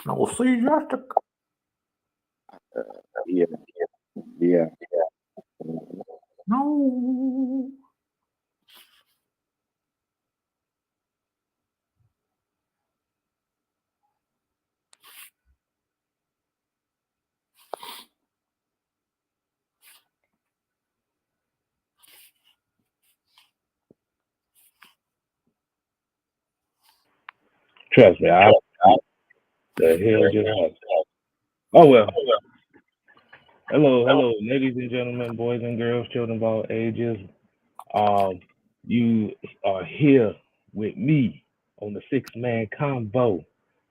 No, see, Justin. Yeah. No. Trust me, the hell just happened. Oh well. Hello, ladies and gentlemen, boys and girls, children of all ages. You are here with me on the 6-Man Convo.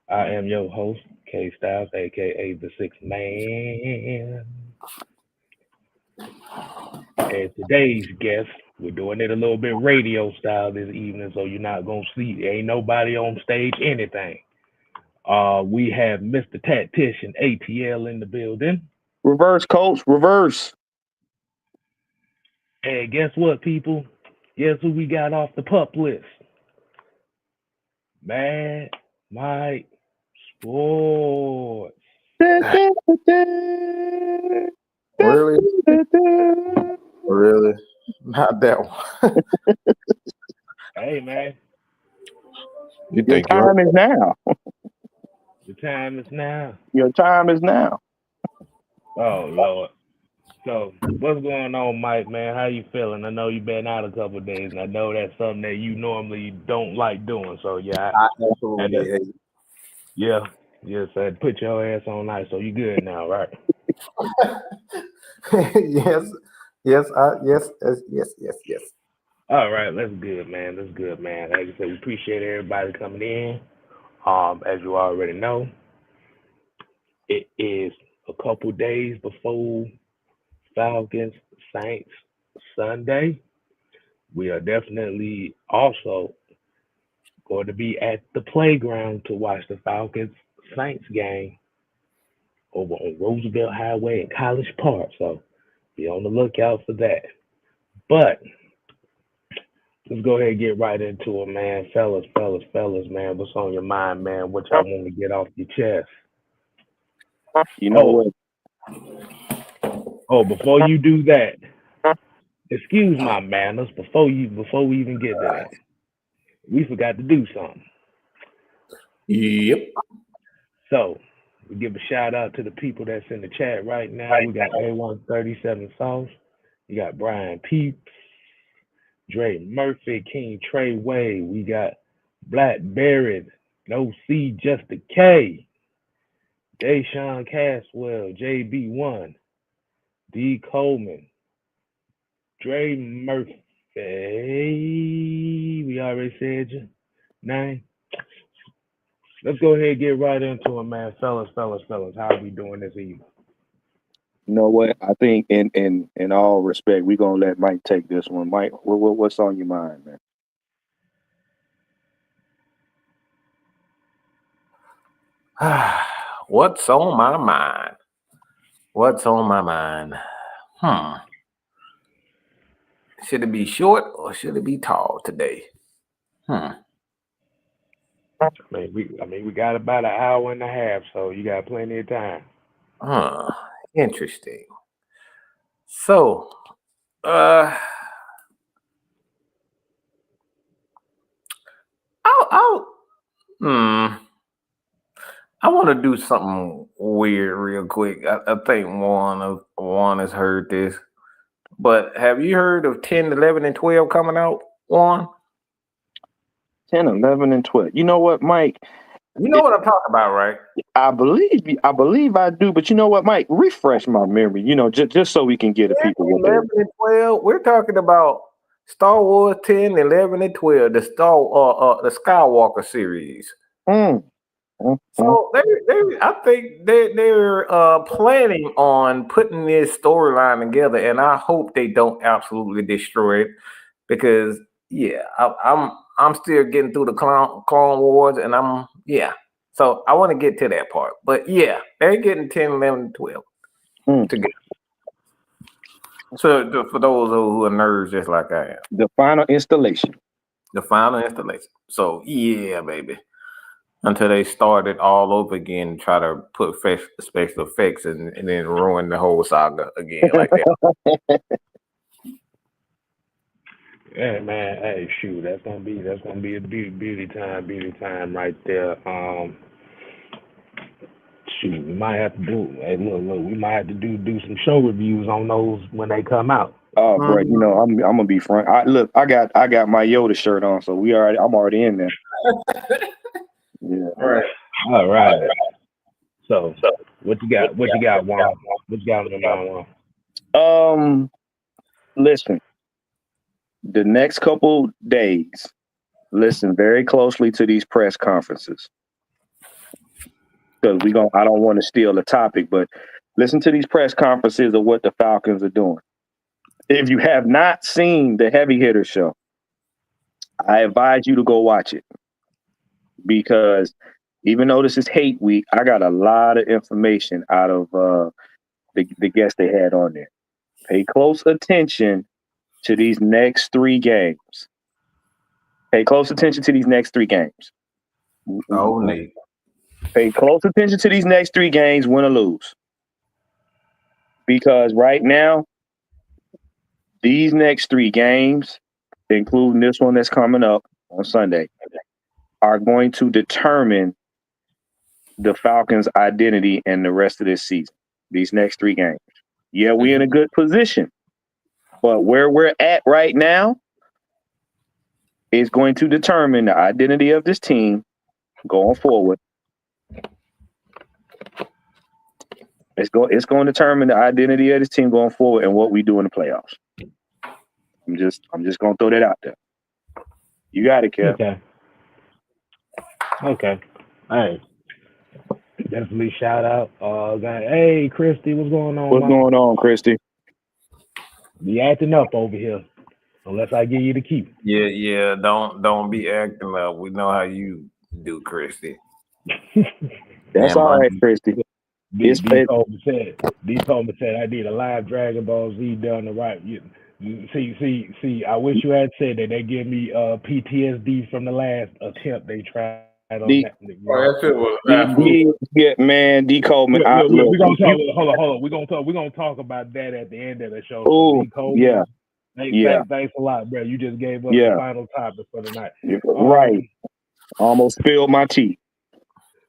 I am your host, K Styles, aka the 6 Man. And today's guest, we're doing it a little bit radio style this evening, so you're not gonna see ain't nobody on stage anything. We have Mr. Tactician ATL in the building. Reverse, coach. Reverse. And guess what, people? Guess who we got off the pup list? Mad Mike Sports. Really? Really? Not that one. Hey, man. You Your think time is now. The time is now. Your time is now. Oh, Lord. So, what's going on, Mike, man? How you feeling? I know you've been out a couple of days, and I know that's something that you normally don't like doing. So, yeah. I absolutely hate it. Yeah. Yes, I put your ass on ice, so you good now, right? yes. Yes. All right, that's good, man. That's good, man. Like I said, we appreciate everybody coming in. As you already know, it is a couple days before Falcons Saints Sunday. We are definitely also going to be at the playground to watch the Falcons Saints game over on Roosevelt Highway in College Park. So be on the lookout for that. But let's go ahead and get right into it, man. Fellas, man. What's on your mind, man? What y'all want to get off your chest? You know what? Oh, before you do that, excuse my manners. Before we even get to that, we forgot to do something. Yep. So we give a shout out to the people that's in the chat right now. We got A137 Sauce. You got Brian Peeps, Dre Murphy, King Trey Way. We got Blackberry, No C, Just a K, Deshaun Caswell, JB1, D Coleman, Dre Murphy. We already said your name. Let's go ahead and get right into it, man. Fellas. How are we doing this evening? You know what? I think in all respect, we're gonna let Mike take this one. Mike, what's on your mind, man? What's on my mind? Should it be short or should it be tall today? I mean, we got about an hour and a half, so you got plenty of time. Interesting. So, I want to do something weird real quick. I think Juan has heard this, but have you heard of 10, 11, and 12 coming out, Juan? 10, 11, and 12. You know what, Mike? You know what I'm talking about, right? I believe I do, but you know what, Mike? Refresh my memory, just so we can get the people. 11 and 12, we're talking about Star Wars 10, 11, and 12, the Skywalker series. So I think they're planning on putting this storyline together, and I hope they don't absolutely destroy it, because I'm still getting through the Clone Wars, and so I want to get to that part. But yeah, they're getting 10, 11, and 12 together. So for those who are nerds just like I am. The final installation. So yeah, baby. until they start it all over again and try to put special effects and then ruin the whole saga again like that. Yeah, man. Hey, shoot, that's gonna be a beauty time right there. Shoot, we might have to do. Hey, look, we might have to do some show reviews on those when they come out. Oh, bro, you know I'm gonna be frank. I got my Yoda shirt on, so I'm already in there. Yeah. All right. So what you got? What you got, Juan? What you got on the Juan? Listen. The next couple days, listen very closely to these press conferences. Because I don't want to steal the topic, but listen to these press conferences of what the Falcons are doing. If you have not seen the Heavy Hitter show, I advise you to go watch it. Because even though this is hate week, I got a lot of information out of the guests they had on there. Pay close attention to these next 3 games. Pay close attention to these next 3 games. Oh, Nate. Pay close attention to these next 3 games, win or lose. Because right now, these next 3 games, including this one that's coming up on Sunday, are going to determine the Falcons' identity and the rest of this season. These next 3 games. Yeah, we're in a good position. But where we're at right now is going to determine the identity of this team going forward. It's going to determine the identity of this team going forward and what we do in the playoffs. I'm just going to throw that out there. You got it, Kev. Okay. Hey, definitely shout out. Hey, Christy, what's going on? What's going on, Christy? You acting up over here. Unless I give you the key. Yeah. Don't be acting up. We know how you do, Christy. That's all right, Christy. D told me said I need a live Dragon Ball Z done the right. See. I wish you had said that. They give me PTSD from the last attempt they tried on that. Yeah, man, D Coleman. We're gonna talk. Hold on. We're gonna talk about that at the end of the show. Oh, yeah. Thanks a lot, bro. You just gave us the final topic for the night. Right. Almost spilled my tea.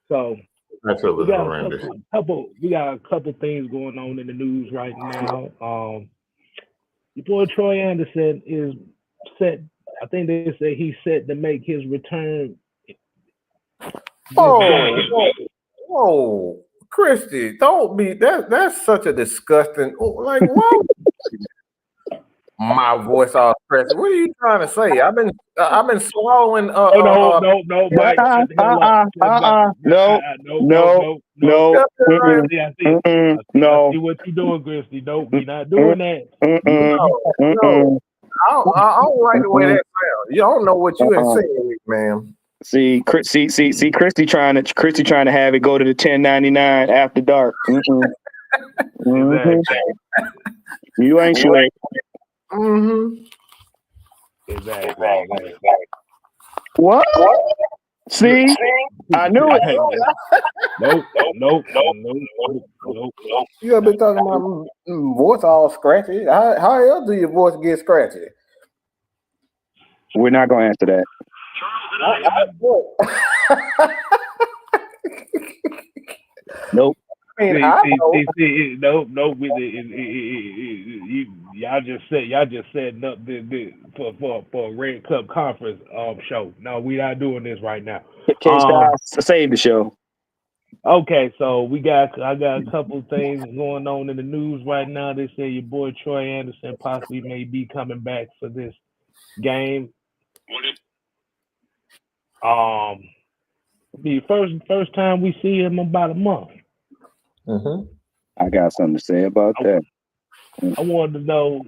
So that's we got a couple things going on in the news right now. Your boy Troy Anderson is set. I think they say he's set to make his return. Whoa, Christy, don't be that. That's such a disgusting. Like, why? My voice all expressive. What are you trying to say? I've been swallowing. No. I see what you're doing, Christy. Nope, we're not doing that. No. I don't like the way that sounds. You don't know what you insinuate, man. See, Christy trying to have it go to the 1099 after dark. Exactly. You ain't sure. Exactly. What? See? I knew it. Nope. You have been talking about voice all scratchy. How else do your voice get scratchy? We're not going to answer that. Nope. Y'all just setting up for a Red Cup conference show. No, we not doing this right now. Save the show. Okay, so I got a couple things going on in the news right now. They say your boy Troy Anderson possibly may be coming back for this game. The first time we see him about a month. I got something to say about that. I wanted to know,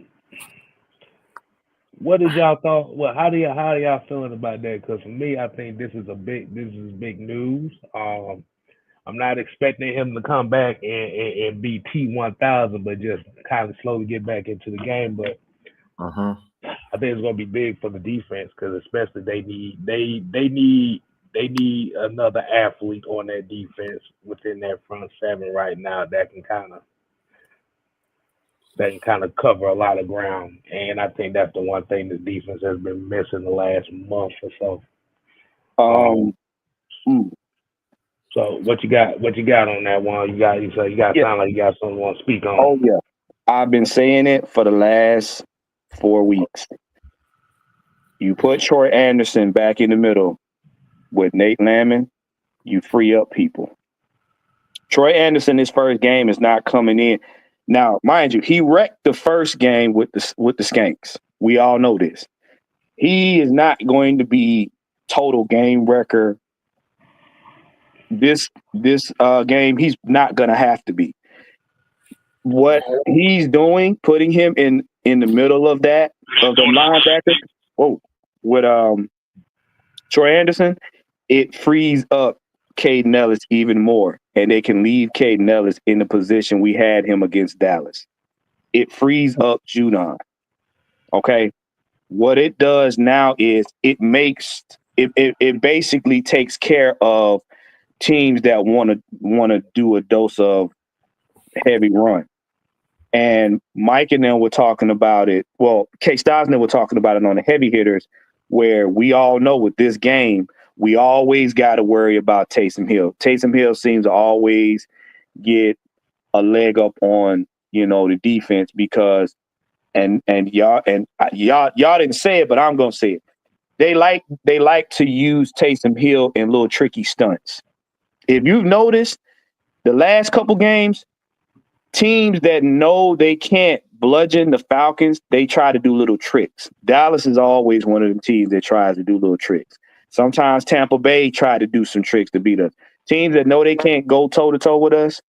what did y'all thought? Well, how do y'all feeling about that? Because for me, I think this is big news. I'm not expecting him to come back and be T1000, but just kind of slowly get back into the game. But I think it's gonna be big for the defense because especially they need they need another athlete on that defense within that front seven right now that can kind of cover a lot of ground. And I think that's the one thing the defense has been missing the last month or so. So what you got? What you got on that one? You got sound like you got something you want to speak on. Oh yeah, I've been saying it for the last 4 weeks. You put Troy Anderson back in the middle with Nate Landman, you free up people. Troy Anderson, his first game is not coming in. Now, mind you, he wrecked the first game with the Skanks. We all know this. He is not going to be total game wrecker. This game, he's not going to have to be. What he's doing, putting him in the middle of the linebacker, with Troy Anderson, it frees up Caden Ellis even more, and they can leave Caden Ellis in the position we had him against Dallas. It frees up Judon. Okay, what it does now is it basically takes care of teams that want to do a dose of heavy run. And Mike and them were talking about it. Well, K-Styles and them were talking about it on the heavy hitters, where we all know with this game, we always got to worry about Taysom Hill. Taysom Hill seems to always get a leg up on, the defense because, and y'all didn't say it, but I'm gonna say it. They like to use Taysom Hill in little tricky stunts. If you've noticed, the last couple games, teams that know they can't bludgeon the Falcons, they try to do little tricks. Dallas is always one of them teams that tries to do little tricks. Sometimes Tampa Bay try to do some tricks to beat us. Teams that know they can't go toe-to-toe with us,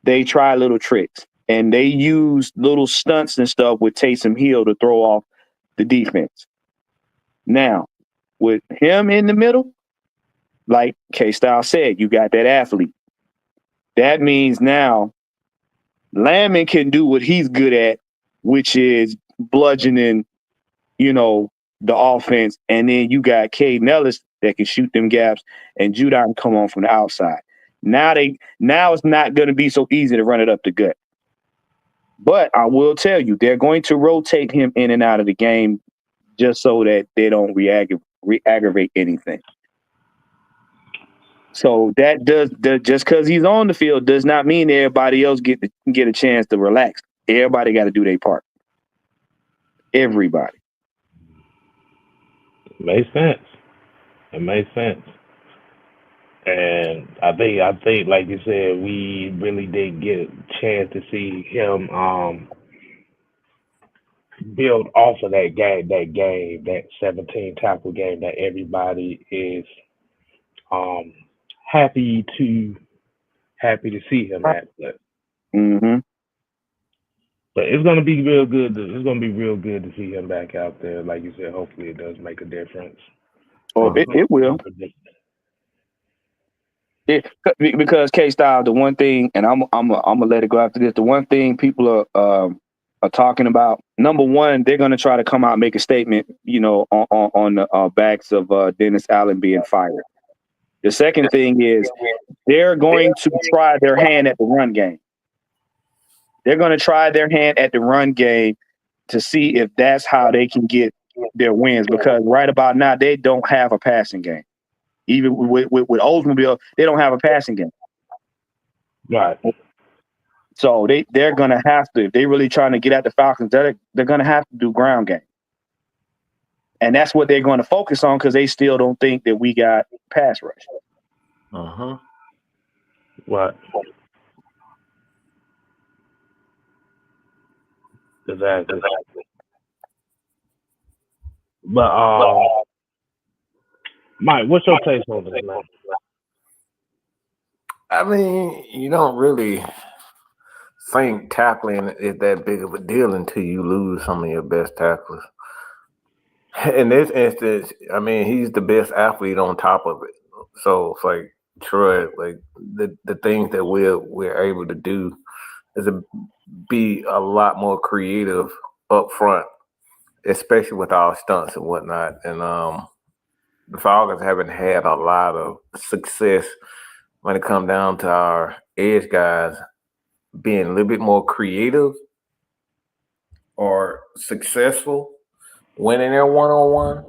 they try little tricks. And they use little stunts and stuff with Taysom Hill to throw off the defense. Now, with him in the middle, like K-Style said, you got that athlete. That means now Landman can do what he's good at, which is bludgeoning, the offense. And then you got Caden Ellis that can shoot them gaps, and Judon come on from the outside. Now it's not going to be so easy to run it up the gut. But I will tell you, they're going to rotate him in and out of the game just so that they don't re-aggravate anything. So that does just because he's on the field does not mean everybody else get a chance to relax. Everybody got to do their part. Everybody. Makes sense. It makes sense. And I think, like you said, we really did get a chance to see him build off of that game, that 17 tackle game that everybody is happy to see him at. But it's gonna be real good. It's gonna be real good to see him back out there. Like you said, hopefully it does make a difference. Oh, it will. Because K-Style, the one thing, and I'm gonna let it go after this. The one thing people are talking about, number one, they're gonna try to come out and make a statement, on the backs of Dennis Allen being fired. The second thing is they're going to try their hand at the run game. They're going to try their hand at the run game to see if that's how they can get their wins, because right about now they don't have a passing game. Even with Oldsmobile, they don't have a passing game. Right. So they're going to have to, if they're really trying to get at the Falcons, they're going to have to do ground game. And that's what they're going to focus on because they still don't think that we got pass rush. What? Exactly. But Mike, what's your take on this, man? I mean, you don't really think tackling is that big of a deal until you lose some of your best tacklers. In this instance, I mean, he's the best athlete on top of it. So it's like Troy, like the things that we're able to do is to be a lot more creative up front, especially with our stunts and whatnot. And the Falcons haven't had a lot of success when it comes down to our edge guys being a little bit more creative or successful winning their one-on-one.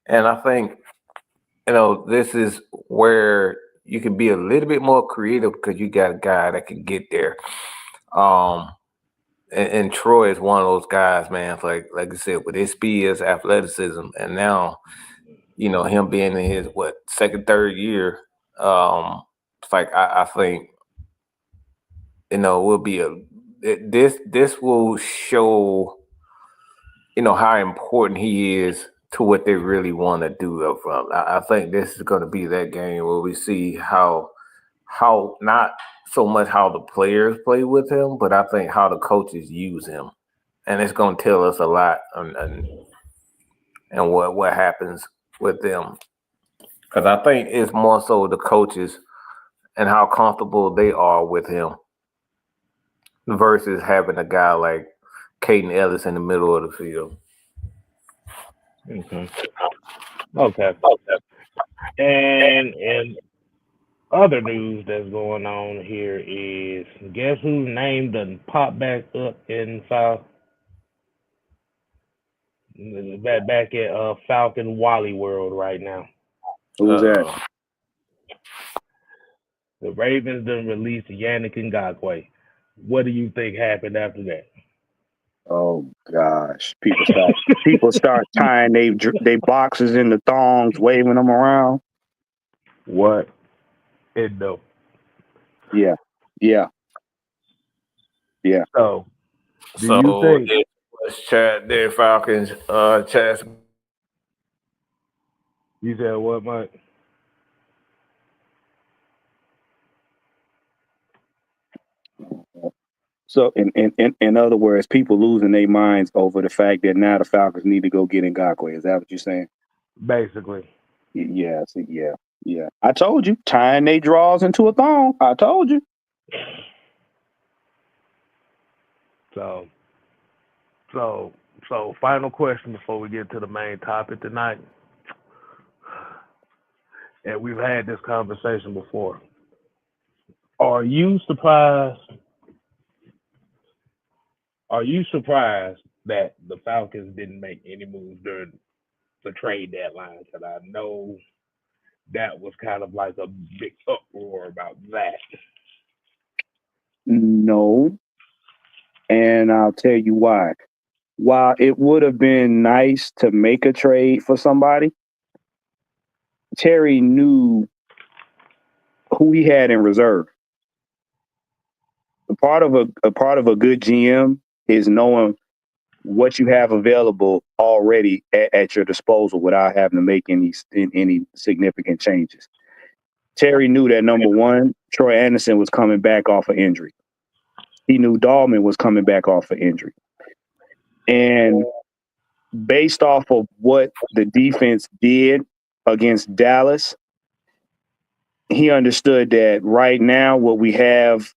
And I think, this is where you can be a little bit more creative because you got a guy that can get there. And Troy is one of those guys, man. It's like I said, with his speed, his athleticism, and now, him being in his second, third year, it's like I think, will be this will show, how important he is to what they really want to do up front. I think this is going to be that game where we see how not so much how the players play with him, but I think how the coaches use him, and it's going to tell us a lot and what happens with them. Because I think it's more so the coaches and how comfortable they are with him versus having a guy like Caden Ellis in the middle of the field. Okay. And other news that's going on here is, guess whose name done pop back up in South back at Falcon Wally World right now. Who's that? The Ravens done released Yannick Ngakoue. What do you think happened after that? Oh gosh, people start tying they boxes in the thongs, waving them around. What? No. Yeah. So, do you think let's chat there, Falcons? Chat. You said what, Mike? So, in other words, people losing their minds over the fact that now the Falcons need to go get Ngakoue. Is that what you're saying? Basically. Yeah. I told you, tying their draws into a thong. I told you. So final question before we get to the main topic tonight. And we've had this conversation before. Are you surprised that the Falcons didn't make any moves during the trade deadline? Because I know that was kind of like a big uproar about that. No. And I'll tell you why. While it would have been nice to make a trade for somebody, Terry knew who he had in reserve. A part of a good GM is knowing what you have available already at your disposal without having to make any significant changes. Terry knew that, number one, Troy Anderson was coming back off of injury. He knew Dahlman was coming back off of injury. And based off of what the defense did against Dallas, he understood that right now what we have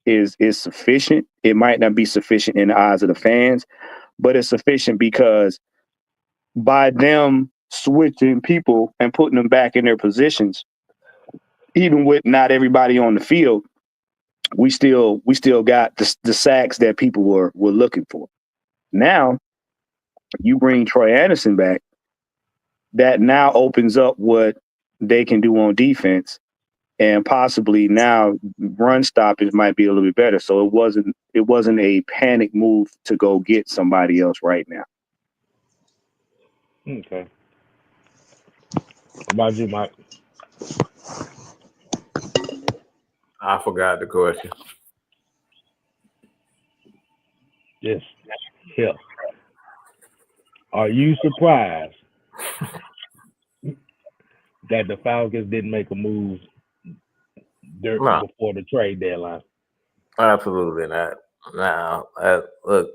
is sufficient. It might not be sufficient in the eyes of the fans, but it's sufficient because by them switching people and putting them back in their positions, even with not everybody on the field, we still got the sacks that people were looking for. Now, you bring Troy Anderson back, that now opens up what they can do on defense, and possibly now run stoppage might be a little bit better. So it wasn't a panic move to go get somebody else right now. Okay. What about you, Mike? I forgot the question. Yes. Here. Are you surprised that the Falcons didn't make a move before the trade deadline? Absolutely not. Now, look,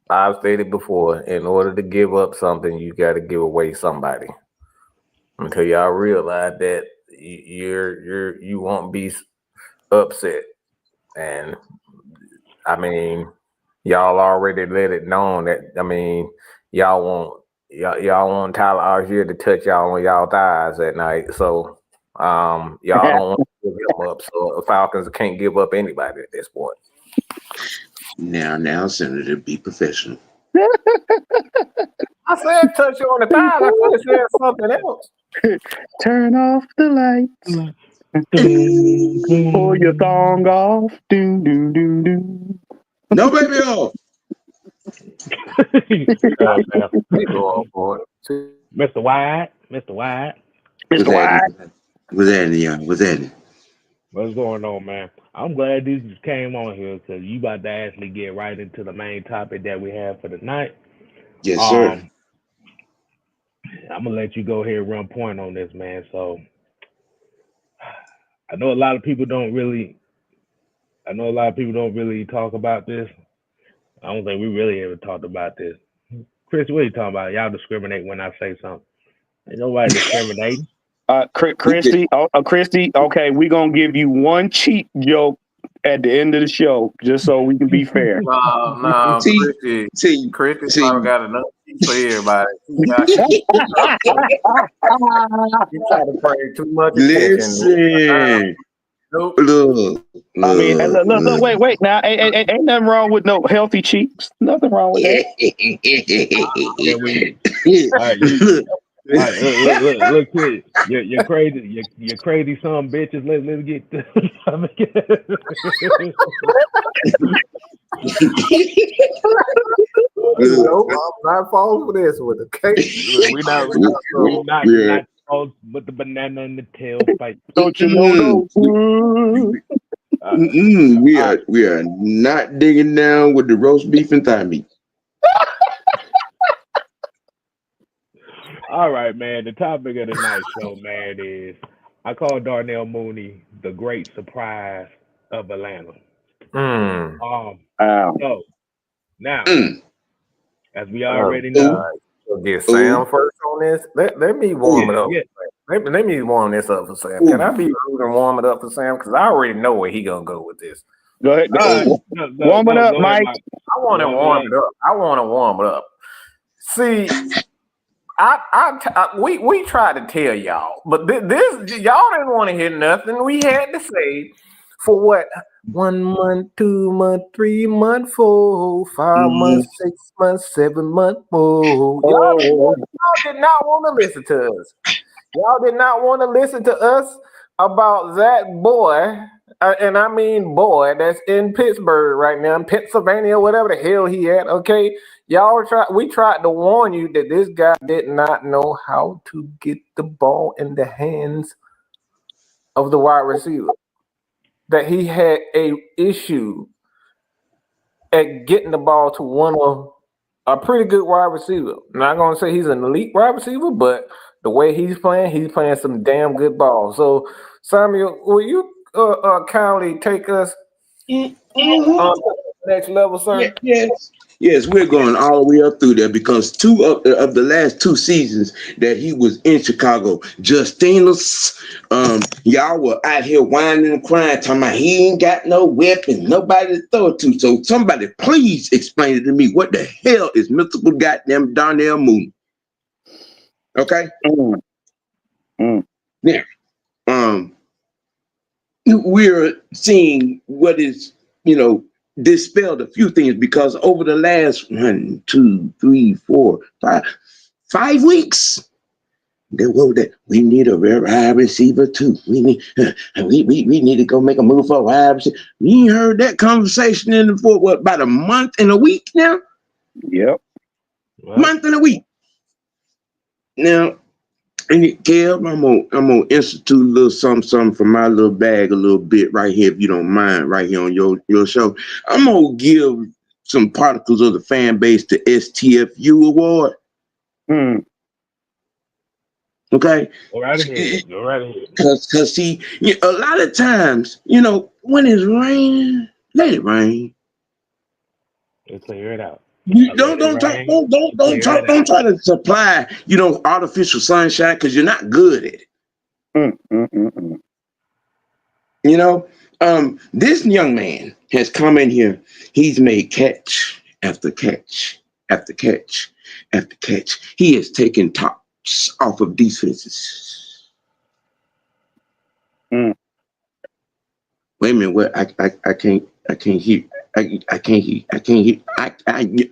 I've stated before, in order to give up something, you got to give away somebody. Until y'all realize that you won't be upset. And I mean, y'all already let it known that, y'all won't, y'all want Tyler Algier to touch y'all on y'all thighs at night. So y'all don't want to give him up. So the Falcons can't give up anybody at this point. Now, Senator, be professional. I said touch you on the thighs. I could have said something else. Turn off the lights. Pull your thong off. Doom, doom, doom, doom. No, baby, off. Mr. White. What's happening, y'all? What's happening? What's going on, man? I'm glad this just came on here because you about to actually get right into the main topic that we have for the night. Yes, sir. I'm gonna let you go ahead and run point on this, man. So I know a lot of people don't really talk about this. I don't think we really ever talked about this. Chris, what are you talking about? Y'all discriminate when I say something. Ain't nobody discriminating. Christy, okay, we're gonna give you one cheap joke at the end of the show, just so we can be fair. No, Christy probably got enough for everybody. You try to pay too much attention. Listen. Nope. Look. I mean, look, wait. Now, ain't nothing wrong with no healthy cheeks. Nothing wrong with that. Look, kid, you're crazy. You're crazy, some bitches. Let's get. Nope, I'm not falling for this with the cake. We're not with the banana in the tailpipe. Don't you know those? We are not digging down with the roast beef and thigh meat. All right, man. The topic of the night show, man, is I call Darnell Mooney the great surprise of Atlanta. So now, as we already know, get Sam first on this. Let me warm it up. Yeah. Let me warm this up for Sam. Can I be rude and warm it up for Sam? Because I already know where he gonna go with this. Go ahead. Warm it up, Mike. I want to warm it up. See, we tried to tell y'all, but this y'all didn't want to hear nothing. We had to say for what 1 month, 2 month, 3 month, 4, 5 months, 6 months, 7 months, 4. Y'all did not want to listen to us. Y'all did not want to listen to us about that boy, and I mean boy, that's in Pittsburgh right now, in Pennsylvania, whatever the hell he at. Okay, we tried to warn you that this guy did not know how to get the ball in the hands of the wide receiver. That he had a issue at getting the ball to one of a pretty good wide receiver. I'm not gonna say he's an elite wide receiver, but the way he's playing some damn good ball. So, Samuel, will you kindly take us on to the next level, sir? Yes, we're going all the way up through there because 2 of the last 2 seasons that he was in Chicago, Justinus, y'all were out here whining and crying, talking about he ain't got no weapon, nobody to throw it to. So somebody please explain it to me. What the hell is mythical goddamn Darnell Mooney? Okay? Now, we're seeing what is, dispelled a few things because over the last 1, 2, 3, 4, 5 weeks, we need a wide receiver too. We need to go make a move for a wide receiver. You heard that conversation for about a month and a week now? Yep. Month and a week. Now, and Kev, I'm gonna institute a little something from my little bag a little bit right here, if you don't mind, right here on your show. I'm gonna give some particles of the fan base the STFU award. Okay. Go right ahead. Cause see, a lot of times, when it's raining, let it rain. Let's clear it out. Don't try to supply, artificial sunshine because you're not good at it. This young man has come in here. He's made catch after catch after catch after catch. He has taken tops off of defenses. Mm. Wait a minute, what? I can't hear. I can't hear.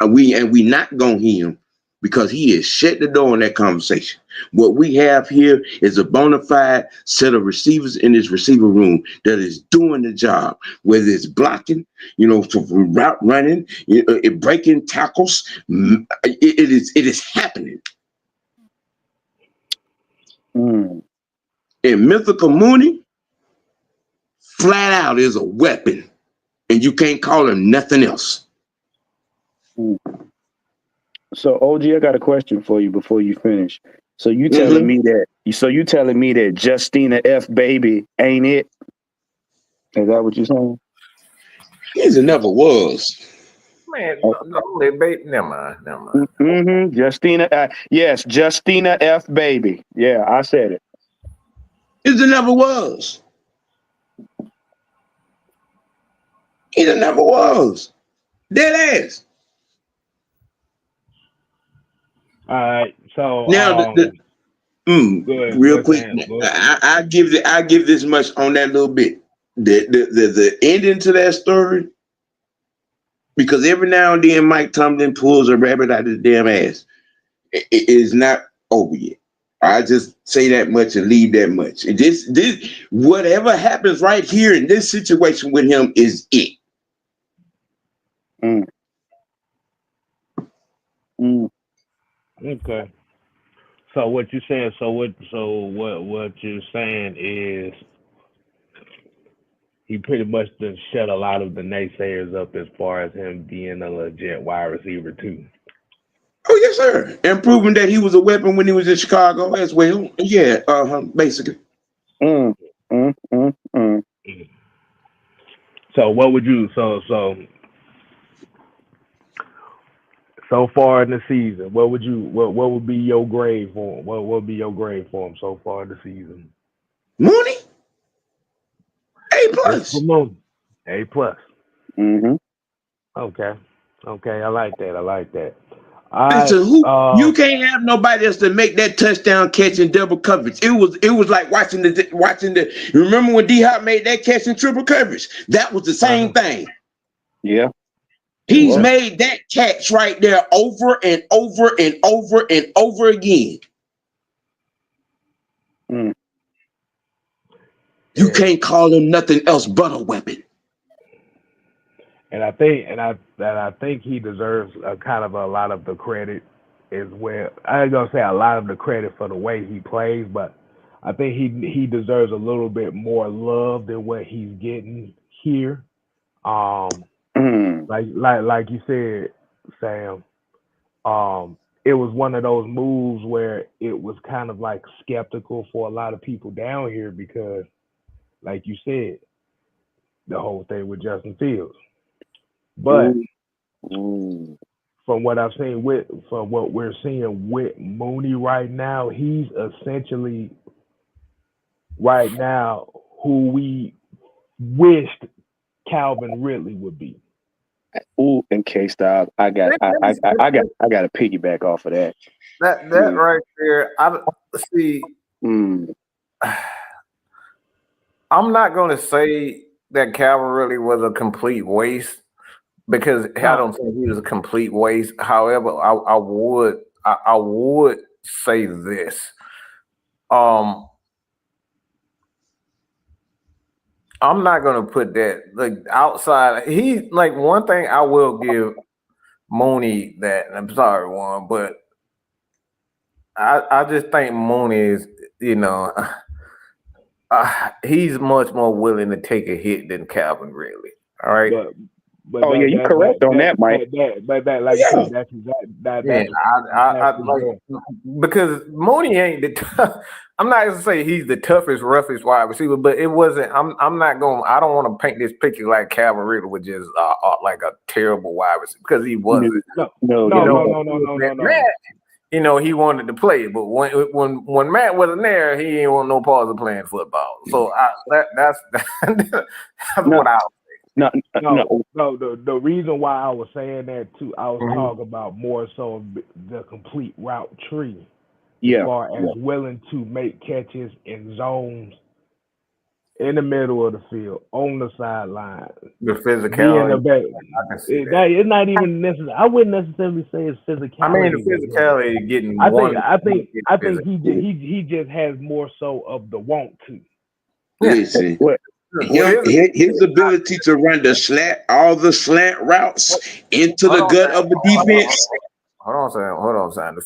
We not gonna hear him because he has shut the door on that conversation. What we have here is a bona fide set of receivers in this receiver room that is doing the job, whether it's blocking, from route running, breaking tackles. It is happening. Mm. And Mythical Mooney, flat out, is a weapon, and you can't call him nothing else. Mm. So, OG, I got a question for you before you finish. So you telling me that Justina F. Baby ain't it? Is that what you're saying? He's a never was. Man, never mind. Mm-hmm. Justina, yes, Justina F. Baby. Yeah, I said it. He's a never was. He never was. Dead ass. All right. So Now, real quick, I give this much on that little bit. The ending to that story, because every now and then Mike Tomlin pulls a rabbit out of his damn ass. It is not over yet. I just say that much and leave that much. And this whatever happens right here in this situation with him is it. Mm. Mm. Okay. So what you're saying? What you're saying is he pretty much done shut a lot of the naysayers up as far as him being a legit wide receiver too. Oh yes, sir. And proving that he was a weapon when he was in Chicago as well. Yeah, basically. Mm. Mm. Mm. Mm. So what would you so far in the season? What would be your grade for him? What would be your grade for him so far in the season? Mooney, A+. Mooney, A+. Mm-hmm. Okay, I like that. Listen, you can't have nobody else to make that touchdown catch in double coverage. It was like watching the. You remember when D-Hop made that catch in triple coverage? That was the same thing. Yeah. He's made that catch right there over and over and over and over again. Mm. You can't call him nothing else but a weapon. And I think he deserves a kind of a lot of the credit as well. I ain't gonna say a lot of the credit for the way he plays, but I think he deserves a little bit more love than what he's getting here. Like you said, Sam, it was one of those moves where it was kind of like skeptical for a lot of people down here because, like you said, the whole thing with Justin Fields. But from what I've seen from what we're seeing with Mooney right now, he's essentially right now who we wished Calvin Ridley would be. Ooh, and K-Style, I got to piggyback off of that. That right there, I see. I'm not going to say that Calvin really was a complete waste because I don't think he was a complete waste. However, I would say this. I'm not going to put that like outside. He like one thing I will give Mooney that, and I'm sorry, Juan, but I just think Mooney is, he's much more willing to take a hit than Calvin Ridley. All right. But you're correct on that, Mike. Because Mooney ain't the. I'm not gonna say he's the toughest, roughest wide receiver, but it wasn't. I'm not going. I don't want to paint this picture like Calvin Ridley was just like a terrible wide receiver because he wasn't. No. He wanted to play, but when Matt wasn't there, he didn't want no pause of playing football. So that's what I. No. The reason why I was saying that too, I was talking about more so of the complete route tree, as far as willing to make catches in zones in the middle of the field, on the sideline. The physicality. I can see that. It's not even necessary. I wouldn't necessarily say it's physicality. I mean, the physicality getting. I think he just has more so of the want to. Listen, his ability to run all the slant routes into the gut of the defense. Hold on a second. The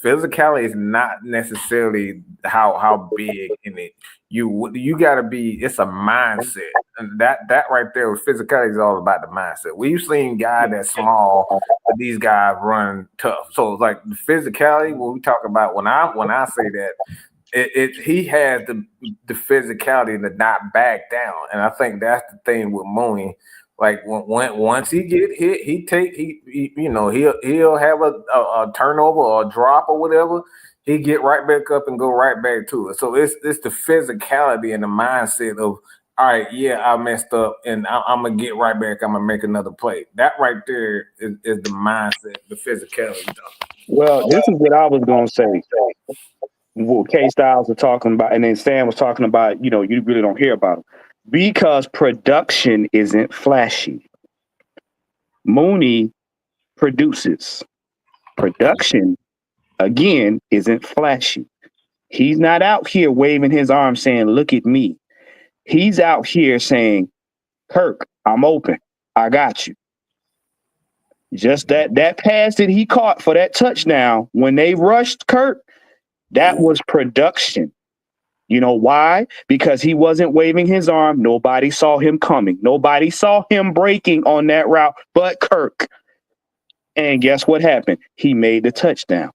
physicality is not necessarily how big in it. You gotta be. It's a mindset, and that right there with physicality is all about the mindset. We've seen guys that's small, but these guys run tough. So it's like the physicality. When we talk about when I say that, he has the physicality to not back down, and I think that's the thing with Mooney. Like once he get hit, he'll have a turnover or a drop or whatever. He get right back up and go right back to it. So it's the physicality and the mindset of, all right, yeah, I messed up and I'm gonna get right back. I'm gonna make another play. That right there is the mindset, the physicality. Well, this is what I was gonna say. What K Styles was talking about, and then Sam was talking about, you really don't hear about him. Because production isn't flashy. Mooney produces. Production, again, isn't flashy. He's not out here waving his arm saying, look at me. He's out here saying, Kirk, I'm open. I got you. Just that pass that he caught for that touchdown, when they rushed Kirk, that was production. You know why? Because he wasn't waving his arm. Nobody saw him coming. Nobody saw him breaking on that route but Kirk. And guess what happened? He made the touchdown.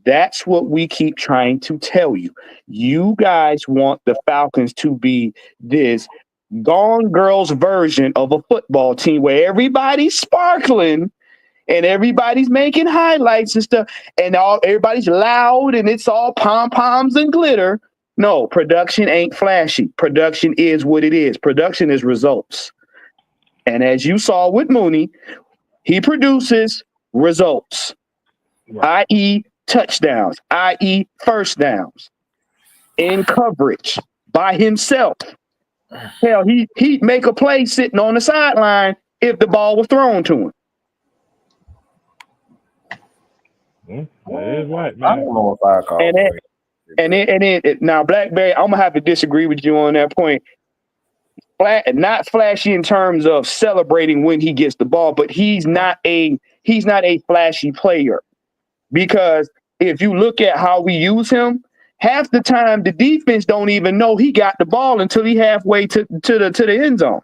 That's what we keep trying to tell you. You guys want the Falcons to be this Gone Girls version of a football team where everybody's sparkling and everybody's making highlights and stuff, and everybody's loud and it's all pom-poms and glitter. No, production ain't flashy. Production is what it is. Production is results. And as you saw with Mooney, he produces results, i.e. touchdowns, i.e. first downs, in coverage by himself. Hell, he'd make a play sitting on the sideline if the ball was thrown to him. That is right, man. I don't know if I call it. And then now, Blackberry, I'm gonna have to disagree with you on that point. Not flashy in terms of celebrating when he gets the ball, but he's not a flashy player, because if you look at how we use him, half the time the defense don't even know he got the ball until he halfway to the end zone.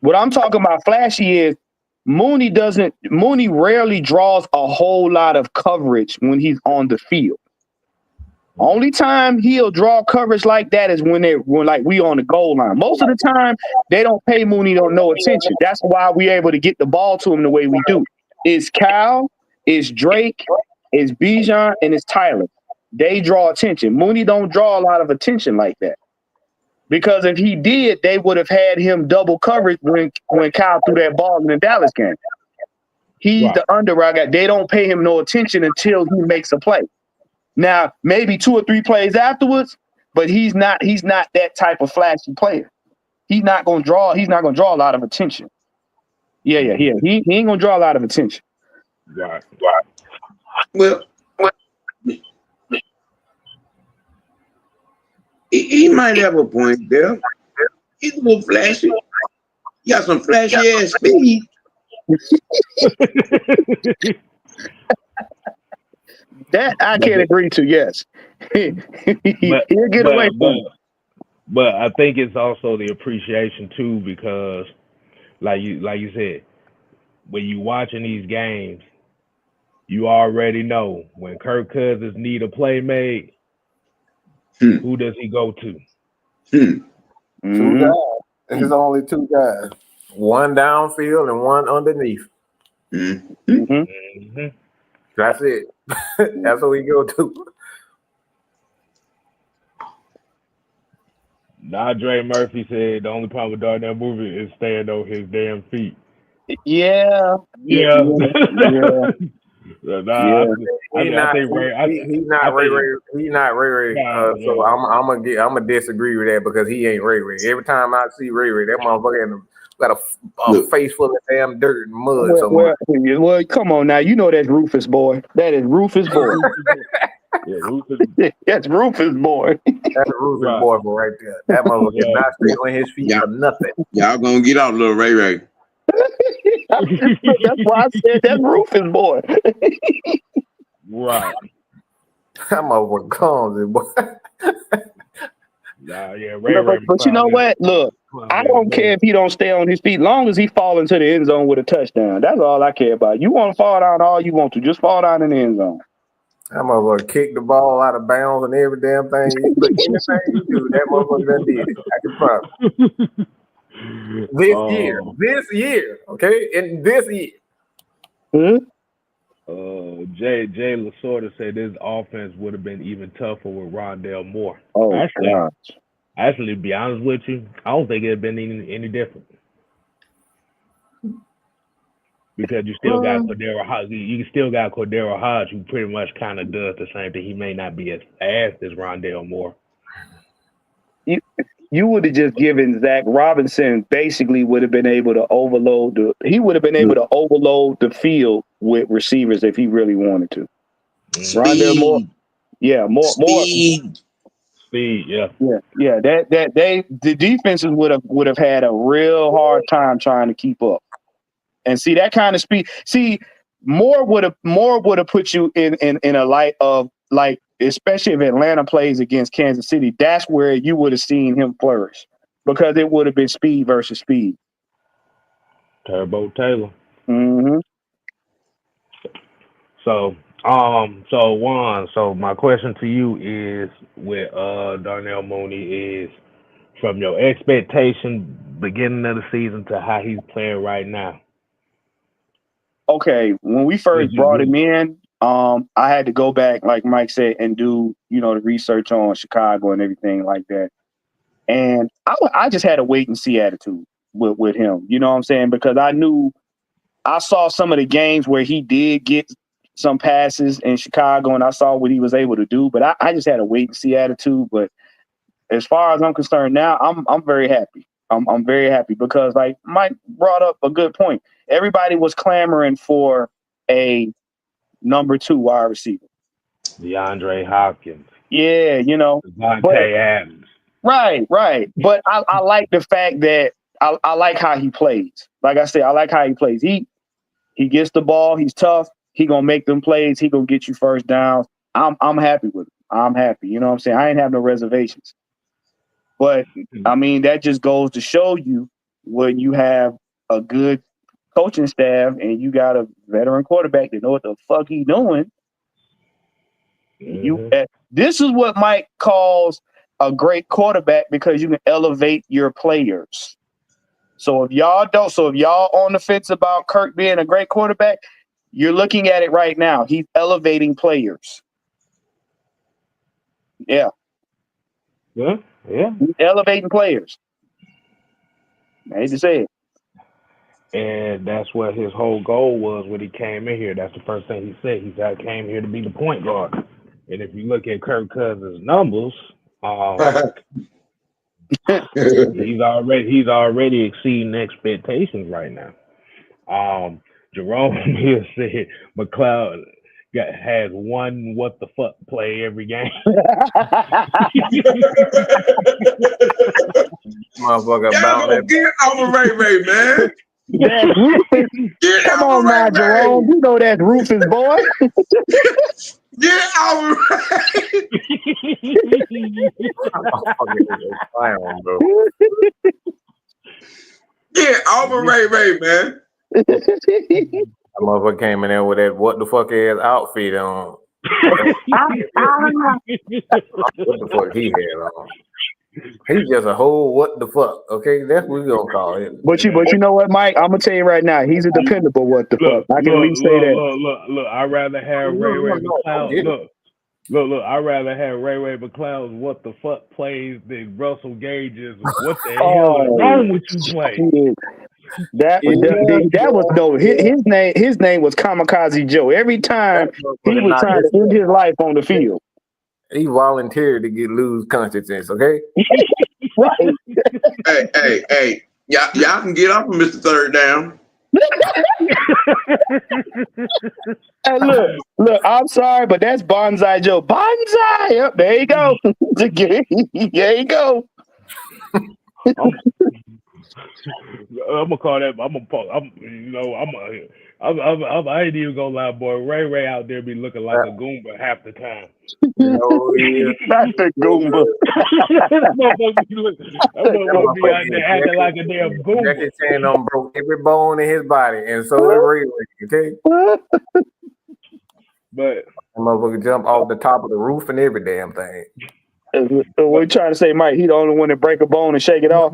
What I'm talking about flashy is Mooney rarely draws a whole lot of coverage when he's on the field. Only time he'll draw coverage like that is when we on the goal line. Most of the time, they don't pay Mooney no attention. That's why we're able to get the ball to him the way we do. It's Cal, it's Drake, it's Bijan, and it's Tyler. They draw attention. Mooney don't draw a lot of attention like that. Because if he did, they would have had him double coverage when Cal threw that ball in the Dallas game. He's the underdog guy. They don't pay him no attention until he makes a play. Now, maybe 2 or 3 plays afterwards, but he's not that type of flashy player. He's not gonna draw a lot of attention. Yeah. He ain't gonna draw a lot of attention. Right. Well, he might have a point there. He's a little flashy. He got some flashy ass speed. That I can't agree to. Yes, he'll get away from it. But I think it's also the appreciation too, because, like you said, when you watching these games, you already know when Kirk Cousins need a play made, who does he go to? 2 guys. There's only 2 guys. One downfield and one underneath. That's it. That's what we go to. Dre Murphy said the only problem with Darnell Mooney is staying on his damn feet. Yeah. Yeah. Yeah. I think Ray. He's not Ray Ray. He's not Ray Ray. So I'm gonna disagree with that because he ain't Ray Ray. Every time I see Ray Ray, that motherfucker got a face full of damn dirt and mud. Well, come on now. You know that's Rufus boy. That is Rufus boy. Yeah, Rufus. That's Rufus boy. That's Rufus boy right there. That motherfucker is not straight on his feet for nothing. Y'all gonna get out, little Ray Ray. That's why I said that's Rufus boy. Right. That motherfucker clumsy, boy. Ray. But you know what? Look, I don't care if he don't stay on his feet, long as he fall into the end zone with a touchdown. That's all I care about. You want to fall down all you want to, just fall down in the end zone. That motherfucker kick the ball out of bounds and every damn thing. Anything you do, that motherfucker done did it. I can promise. This year, okay, in this year. Jay Lasorda said this offense would have been even tougher with Rondale Moore. Oh, actually, to be honest with you, I don't think it'd been any different. Because you still got Cordell Hodge. You still got Cordell Hodge, who pretty much kind of does the same thing. He may not be as fast as Rondale Moore. You would have just given Zach Robinson basically would have been able to overload the field with receivers if he really wanted to. Rondale Moore, Speed, yeah. The defenses would have had a real hard time trying to keep up. And see that kind of speed. See, Moore would have put you in a light of like, especially if Atlanta plays against Kansas City, that's where you would have seen him flourish because it would have been speed versus speed. Turbo Taylor. Mm-hmm. So Juan, so my question to you is with Darnell Mooney is from your expectation beginning of the season to how he's playing right now. Okay, when we first brought him in, I had to go back, like Mike said, and do, the research on Chicago and everything like that. And I just had a wait and see attitude with him. You know what I'm saying? Because I saw some of the games where he did get some passes in Chicago and I saw what he was able to do, but I just had a wait and see attitude. But as far as I'm concerned now, I'm very happy. I'm very happy because like Mike brought up a good point. Everybody was clamoring for a number 2 wide receiver. DeAndre Hopkins. Yeah, Devontae Adams. Right. But I like the fact that I like how he plays. Like I said, I like how he plays. He gets the ball. He's tough. He gonna make them plays. He gonna get you first downs. I'm happy with him. I'm happy. You know what I'm saying? I ain't have no reservations. But I mean, that just goes to show you when you have a good coaching staff and you got a veteran quarterback that know what the fuck he doing. Mm-hmm. This is what Mike calls a great quarterback because you can elevate your players. So if y'all on the fence about Kirk being a great quarterback, you're looking at it right now. He's elevating players. Yeah. Yeah. He's elevating players. I hate to say it. And that's what his whole goal was when he came in here. That's the first thing he said. He said, I came here to be the point guard. And if you look at Kirk Cousins' numbers, he's already exceeding expectations right now. Jerome here said McCloud has one what the fuck play every game. Motherfucker, get over Ray, man. That's Rufus. Come on now, Jerome. You know that's Rufus, boy. Get over Ray. Get over Ray, man. That motherfucker came in there with that what the fuck ass outfit on. What the fuck he had on? He's just a whole what the fuck. Okay, that's what we gonna call it. But you know what, Mike? I'm gonna tell you right now, he's a dependable what the fuck. I can at least say that. Look. I'd rather have Ray McCloud. Look, I'd rather have Ray McCloud's what the fuck plays than Russell Gage's what the hell is wrong with you play? That was no his name was Kamikaze Joe. Every time he was trying to end his life on the field. He volunteered to lose consciousness, okay? Right. Hey, y'all can get off of Mr. Third Down. Hey, look, I'm sorry, but that's Bonsai Joe. Bonsai! Yep, there you go. There you go. I'm gonna call that. I ain't even gonna lie, boy. Ray out there be looking like a Goomba half the time. That's a Goomba. That motherfucker be out there acting like a damn Goomba. Jackie Chan broke every bone in his body, and so did Ray. Okay. But that motherfucker jump off the top of the roof and every damn thing. So what you trying to say, Mike? He the only one that break a bone and shake it off.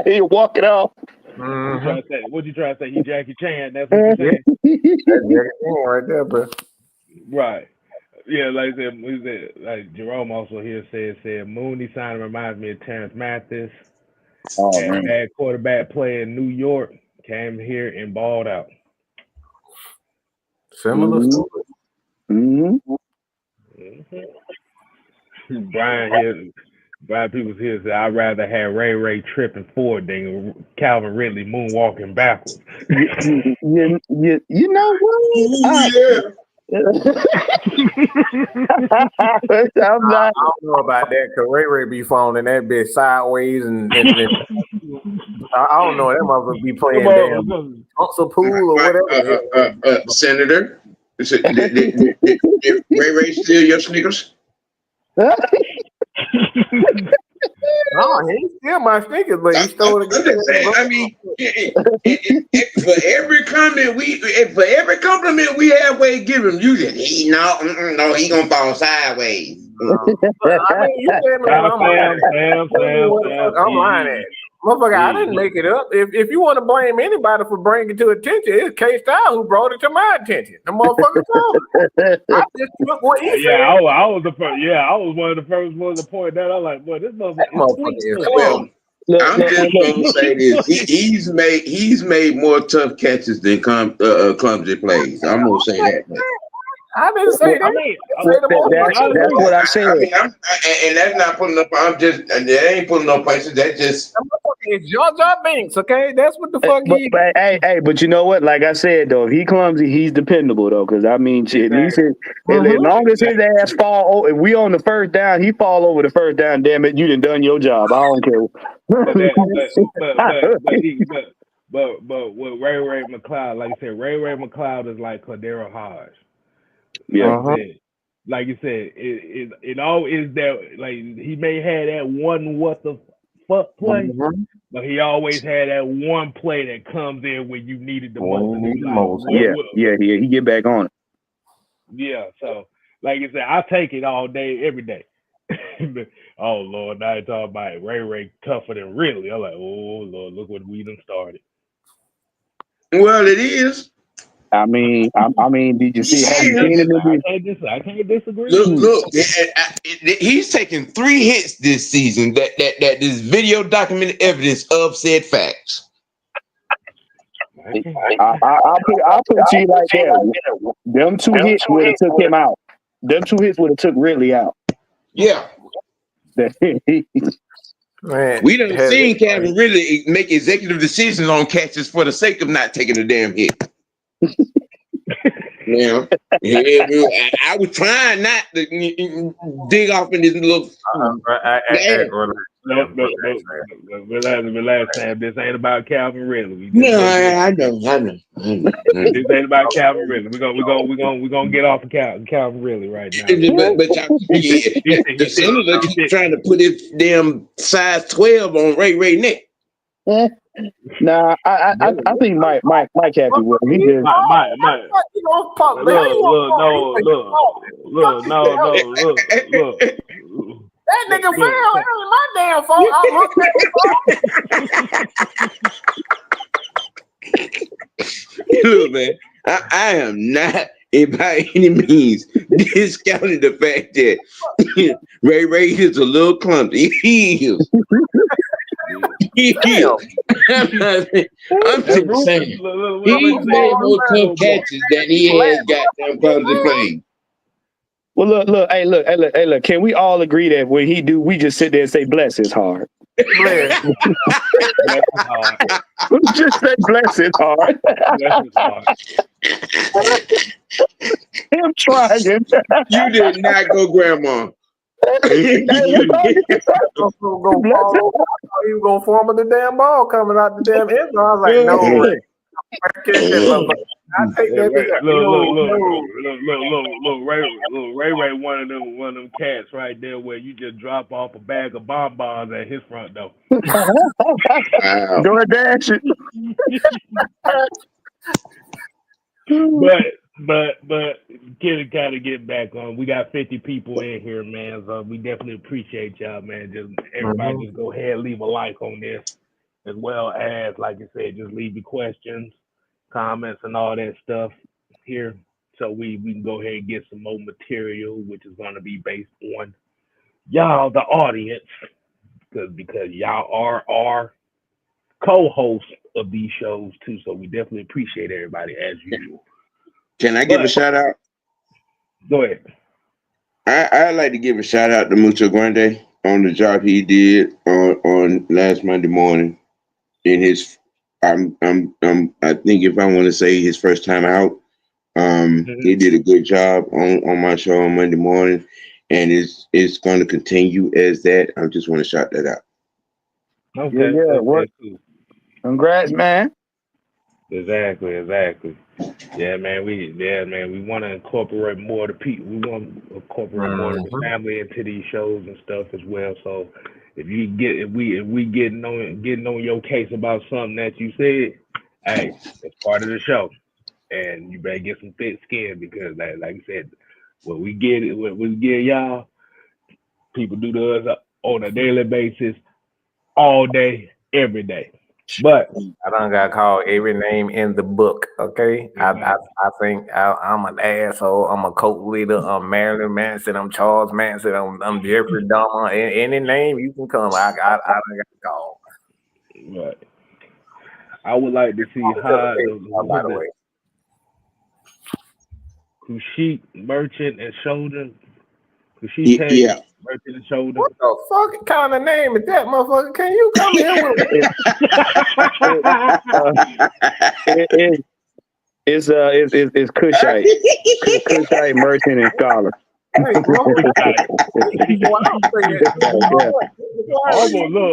He walk it off. Mm-hmm. What you trying to say? He Jackie Chan? That's what you saying? That's Jackie Chan right there, bro. Right. Yeah, like I said, like Jerome also here said Mooney signing reminds me of Terrence Mathis. Had bad quarterback play in New York, came here and balled out. Similar story. Mm-hmm. Brian Peoples here said I'd rather have Ray tripping forward than Calvin Ridley moonwalking backwards. You know what? I don't know about that because Ray be falling that bitch sideways and I don't know, that motherfucker be playing damn also pool or whatever. Senator, Ray steal your sneakers? No, he steal my sneakers, but he stole it. I mean, for every compliment we halfway give him, you just he gonna fall sideways. I mean, you said I'm lying at. Motherfucker, I didn't make it up. If you want to blame anybody for bringing it to attention, it's K-Style who brought it to my attention. The motherfucker told me. I just took what he said. I was the first. Yeah, I was one of the first ones to point that out. Like, boy, this motherfucker is well. I'm just gonna say this: he's made more tough catches than clumsy plays. I'm gonna say that. I didn't say that. That's what I said. And that's not putting up. That ain't putting up places. That just. It's Jar Jar Binks, okay? That's what the fuck he is. But you know what? Like I said, though, if he clumsy, he's dependable, though. Because, I mean, shit, at least as long as his ass fall, if we on the first down, he fall over the first down, damn it, you done your job. I don't care. But with Ray McCloud, like I said, Ray McCloud is like Cordell Hodge. Yeah. Like you said, it all is that, like, he may have that one what the fuck play, but he always had that one play that comes in when you needed the most. He get back on it. Yeah, so like I said, I take it all day, every day. Oh Lord, now I talk about Ray tougher than Ridley. I'm like, oh Lord, look what we done started. Well, it is. I mean, did you see? Have you seen him? I can't disagree. Look, he's taken 3 hits this season. That is video documented evidence of said facts. I'll put you like that. Them 2 hits would have took him out. Them 2 hits would have took Ridley out. Yeah. Man, we done seen Calvin Ridley make executive decisions on catches for the sake of not taking a damn hit. Yeah, I was trying not to dig off in this little. Relax, Sam. This ain't about Calvin Ridley. I know. This ain't about Calvin Ridley. We're gonna get off of Calvin Ridley right now. But the senator keep trying to put his damn size 12 on Ray neck. Nah, I think Mike happy with him. He just Mike. Look. That nigga fell. That was my damn fault. Look, man, I am not by any means discounting the fact that Ray is a little clumsy. He is. He is. I'm just saying. He's made more tough catches than he has goddamn clumsy plays. Well, look. Can we all agree that when he do, we just sit there and say, "Bless his heart." Bless. Bless his heart. Just say, "Bless his heart." Bless his heart. Him trying. You did not go, Grandma. He was gonna form the damn ball coming out the damn end zone. I was like, no, Ray. I take that. Look, Ray, one of them cats right there where you just drop off a bag of bonbons at his front door. Wow. Go and dash it. But gotta get back on. We got 50 people in here, man. So we definitely appreciate y'all, man. Just everybody just go ahead and leave a like on this, as well as, like I said, just leave your questions, comments, and all that stuff here, so we can go ahead and get some more material, which is going to be based on y'all, the audience, because y'all are our co-hosts of these shows too. So we definitely appreciate everybody as usual. Can I give a shout out? Go ahead. I'd like to give a shout out to Mucho Grande on the job he did on last Monday morning in his I think if I want to say his first time out. He did a good job on my show on Monday morning, and it's going to continue as that. I just want to shout that out. Okay. Yeah. What? Congrats, man. Exactly. Yeah, man. We want to incorporate more of the people. We want to incorporate more of the family into these shows and stuff as well. So if we getting on your case about something that you said, hey, it's part of the show, and you better get some thick skin, because like I said, when we get y'all, people do to us on a daily basis, all day, every day. But I done got called every name in the book. Okay, I think I'm an asshole. I'm a cult leader. I'm Marilyn Manson. I'm Charles Manson. I'm Jeffrey Dahmer. Any name you can come, I done got called. Right. I would like to see how by the way, Kushik Merchant and Shoulder. Yeah. Merchant and Shoulder. What the fuck kind of name is that, motherfucker? Can you come here with It's Cushite. Cushite Merchant and Scholar.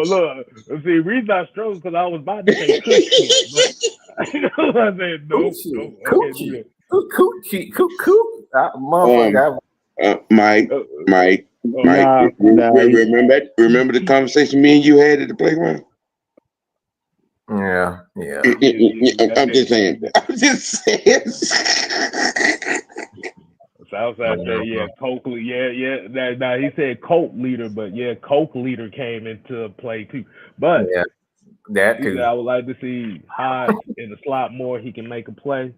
Look. See, reason I struggled because I was about to say Kushik, but I said no. Coochie, motherfucker. Mike. Remember the conversation me and you had at the playground? Yeah. I'm just saying. Southside said, yeah, Coke, yeah. Now he said Coke leader, but yeah, Coke leader came into play too. But yeah, that too. I would like to see Hodge in the slot more. He can make a play.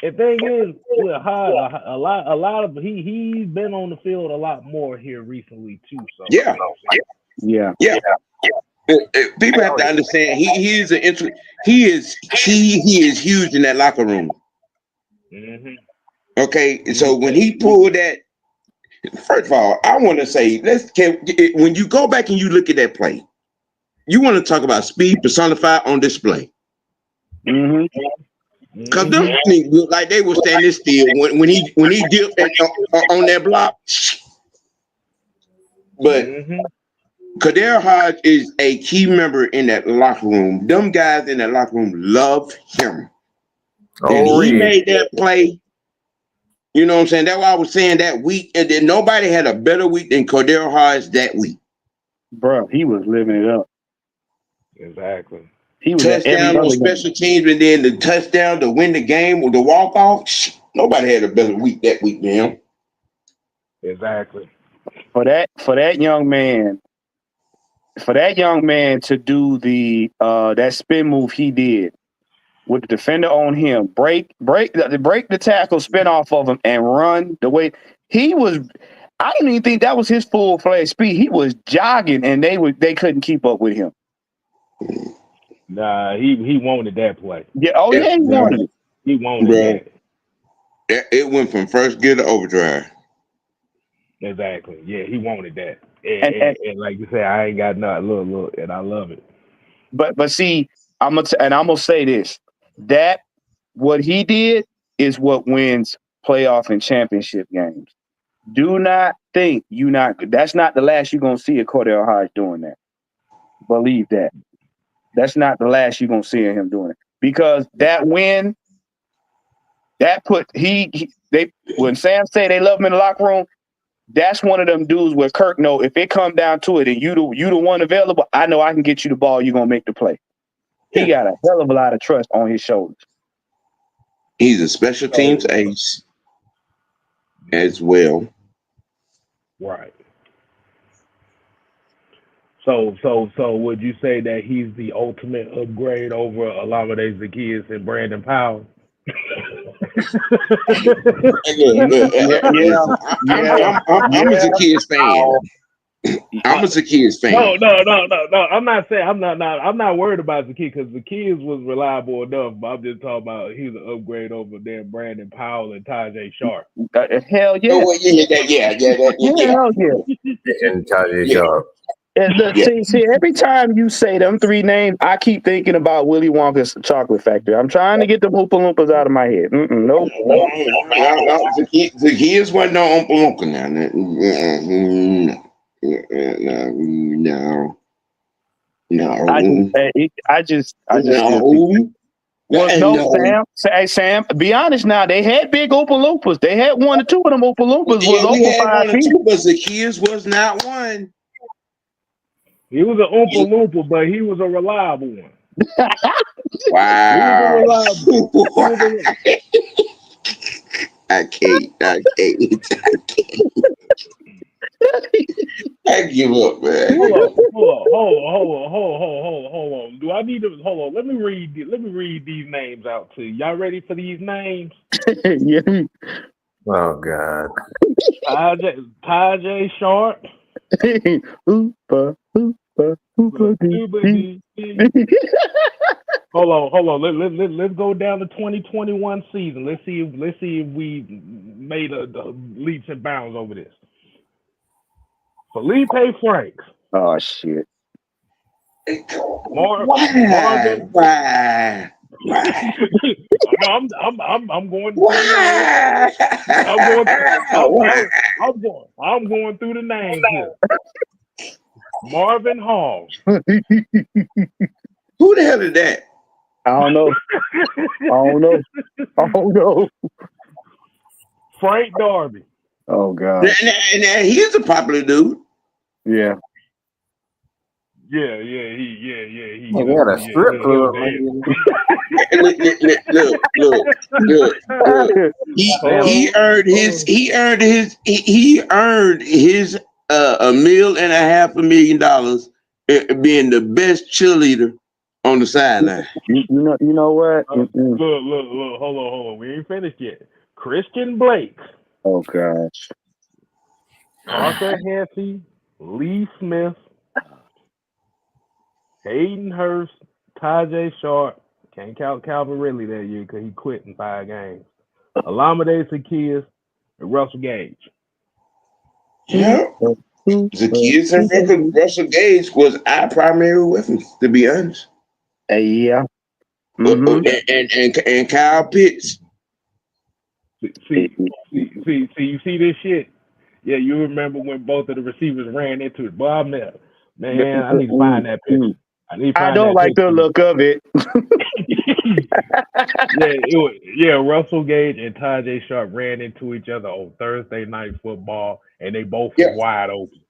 The thing is, with Hodge, a lot of he's been on the field a lot more here recently too. So yeah. People have to understand he is huge in that locker room. Mm-hmm. Okay, so when he pulled that, first of all, I want to say when you go back and you look at that play, you want to talk about speed personified on display. Because them things look like they were standing still when he dipped on that block. But Cordell Hodge is a key member in that locker room. Them guys in that locker room love him. And he made that play. You know what I'm saying? That's why I was saying that week. And then nobody had a better week than Cordell Hodge that week. Bro, he was living it up. Exactly. He was touchdown on special teams, and then the touchdown to win the game or the walk-off. Nobody had a better week that week than him. Exactly. For that young man to do the that spin move he did with the defender on him, break the tackle, spin off of him, and run the way he was. I didn't even think that was his full-fledged speed. He was jogging, and they couldn't keep up with him. Nah, he wanted that play. Yeah, he wanted it. He wanted that. It went from first gear to overdrive. Exactly. Yeah, he wanted that. And like you said, I ain't got nothing. Look, and I love it. But see, I'm gonna say this: that what he did is what wins playoff and championship games. Do not think that's not the last you're gonna see of Cordell Hodge doing that. Believe that. That's not the last you're gonna see of him doing it. Because that win, that put when Sam say they love him in the locker room, that's one of them dudes where Kirk know if it come down to it and you the one available, I know I can get you the ball, you're gonna make the play. He got a hell of a lot of trust on his shoulders. He's a special teams ace as well. Right. So would you say that he's the ultimate upgrade over Olamide Zaccheaus and Brandon Powell? I'm a Zaccheaus fan. I'm a Zaccheaus fan. No. I'm not worried about Zaccheaus because Zaccheaus was reliable enough. But I'm just talking about he's an upgrade over there, Brandon Powell and Tajay Sharp. Hell yeah. Hell yeah. And Tajay Sharp. See, every time you say them three names, I keep thinking about Willy Wonka's Chocolate Factory. I'm trying to get the Oompa Loompas out of my head. Nope. Zaccheaus wasn't no Oompa Loompa now. No. I just Sam, be honest now. They had big Oompa Loompas. They had one or two of them Oompa Loompas was over 5 feet. But Zaccheaus was not one. He was an Oompa Loompa, but he was a reliable one. Wow. I can't. I give up, man. Hold on. Do I need to hold on? Let me read these names out to you. Y'all ready for these names? Yeah. Oh God. Tajay Sharp. Oopa. Hold on. Let's go down to 2021 season. Let's see if we made a leaps and bounds over this. Felipe Franks. Oh shit. Marvin. Why? I'm going. I'm going through the names here. Marvin Hall. Who the hell is that? I don't know. Frank Darby. Oh God. And he's a popular dude. Yeah. Yeah. He got a strip club. Look. He earned his $1.5 million being the best cheerleader on the sideline. You know what? Look, hold on. We ain't finished yet. Christian Blake. Oh gosh. Arthur Hesse, Lee Smith, Hayden Hurst, Tajay Sharp. Can't count Calvin Ridley that year because he quit in 5 games. Olamide Zaccheaus and Russell Gage. Yeah. Zaccheaus and Russell Gage was our primary weapons, to be honest. Yeah. And Kyle Pitts. See, you see this shit? Yeah, you remember when both of the receivers ran into it. Boy, man, I need to find that picture. I don't like the look of it. Russell Gage and Tajay Sharp ran into each other on Thursday Night Football, and they both were wide open.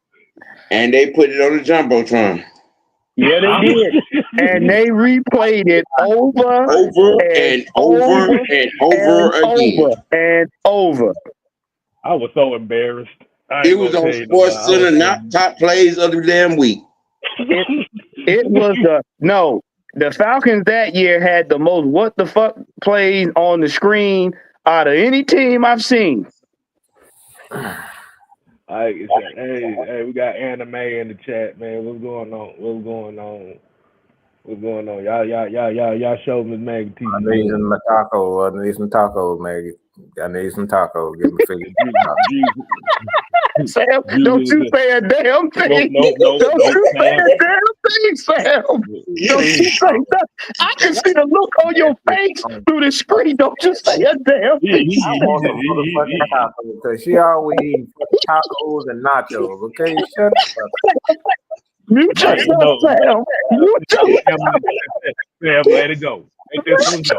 And they put it on the Jumbotron. Yeah, they did. And they replayed it over and over again. I was so embarrassed. It was on Sports Center, not top plays of the damn week. It was The Falcons that year had the most what the fuck plays on the screen out of any team I've seen. Hey, we got anime in the chat, man. What's going on? Y'all show me Maggie TV. I need some tacos, Maggie. I need some tacos. Give me figure. Sam, don't you say a damn thing. No, don't you say a damn thing, Sam. Don't you say that. I can see the look on your face through the screen. Don't you say a damn thing. I want some motherfucking tacos because she always eating tacos and nachos. Okay, shut up. Mute yourself, Sam. Mute yourself. Sam, let it go. Let this one go.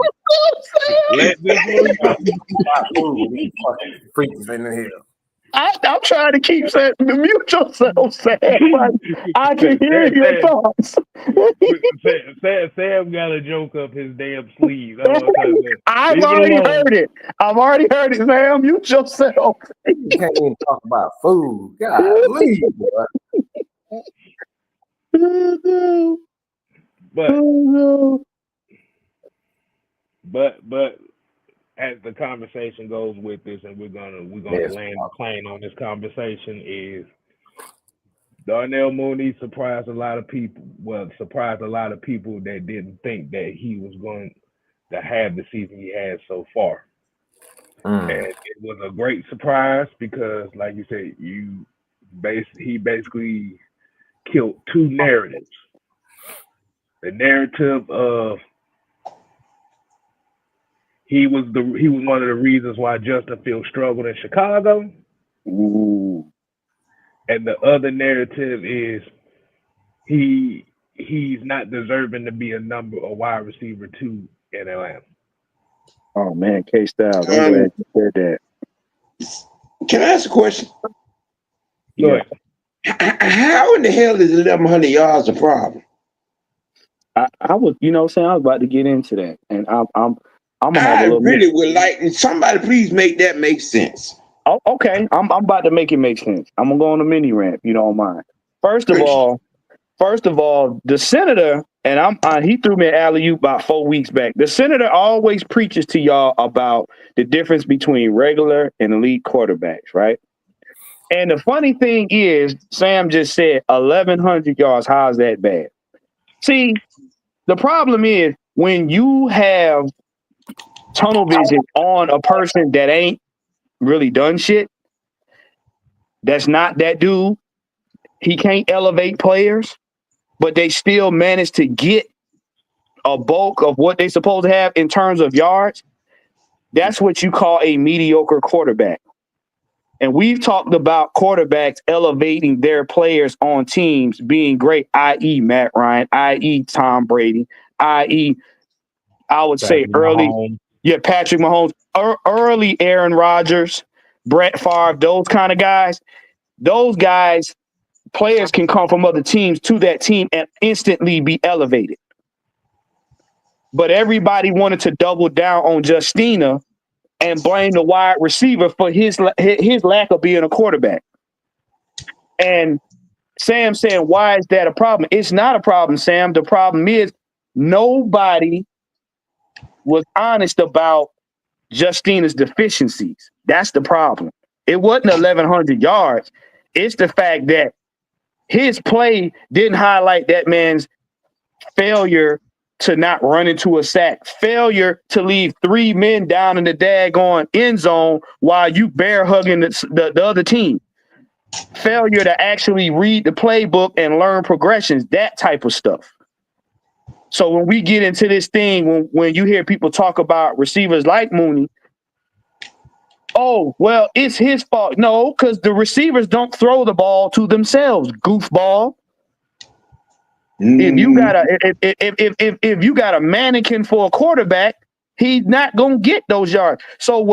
Let this one go. Freaks in the hill. I'm trying to keep saying, mute yourself, Sam. I can hear your thoughts. Sam got a joke up his damn sleeve. I've already heard it. Sam. Mute yourself. You can't even talk about food. God, leave. But as the conversation goes with this, and we're gonna land the plane on this conversation, is Darnell Mooney surprised a lot of people. Well, surprised a lot of people that didn't think that he was going to have the season he had so far. And it was a great surprise because, like you said, he basically killed two narratives. The narrative of he was one of the reasons why Justin Fields struggled in Chicago. Ooh. And the other narrative is he's not deserving to be a wide receiver 2 in Atlanta. Oh man, K-Styles, I'm glad you said that. Can I ask a question? Go ahead. How in the hell is 1,100 yards a problem? I was, saying I was about to get into that, and I'm gonna have I a little. Really would like somebody please make that make sense. Oh, okay, I'm about to make it make sense. I'm gonna go on a mini rant, if you don't mind. First of all, the senator, and he threw me an alley-oop about 4 weeks back. The senator always preaches to y'all about the difference between regular and elite quarterbacks, right? And the funny thing is, Sam just said 1,100 yards. How's that bad? See, the problem is when you have tunnel vision on a person that ain't really done shit, that's not that dude. He can't elevate players, but they still manage to get a bulk of what they supposed to have in terms of yards. That's what you call a mediocre quarterback. And we've talked about quarterbacks elevating their players on teams being great, i.e. Matt Ryan, i.e. Tom Brady, i.e. I would say early, Patrick Mahomes, early Aaron Rodgers, Brett Favre, those kind of guys. Those guys, players can come from other teams to that team and instantly be elevated. But everybody wanted to double down on Justina and blame the wide receiver for his lack of being a quarterback. And Sam saying, why is that a problem? It's not a problem, Sam. The problem is nobody was honest about Justina's deficiencies. That's the problem. It wasn't 1,100 yards. It's the fact that his play didn't highlight that man's failure to not run into a sack, failure to leave 3 men down in the daggone end zone while you bear hugging the other team, failure to actually read the playbook and learn progressions, that type of stuff. So when we get into this thing, when you hear people talk about receivers like Mooney, oh, well, it's his fault. No, because the receivers don't throw the ball to themselves, goofball. If you got a mannequin for a quarterback, he's not gonna get those yards. So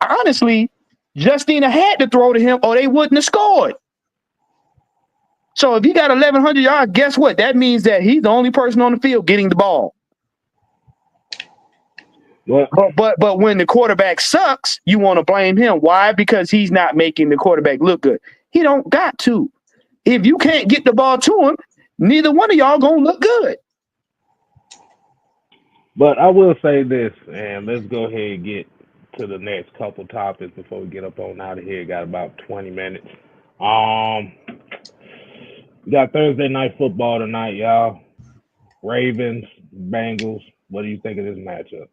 honestly, Justina had to throw to him or they wouldn't have scored. So if you got 1,100 yards, guess what? That means that he's the only person on the field getting the ball. Well, but when the quarterback sucks, you want to blame him. Why? Because he's not making the quarterback look good. He don't got to. If you can't get the ball to him, neither one of y'all gonna look good. But I will say this, and let's go ahead and get to the next couple topics before we get up on out of here. Got about 20 minutes. Um, we got Thursday night football tonight, y'all. Ravens, Bengals. What do you think of this matchup?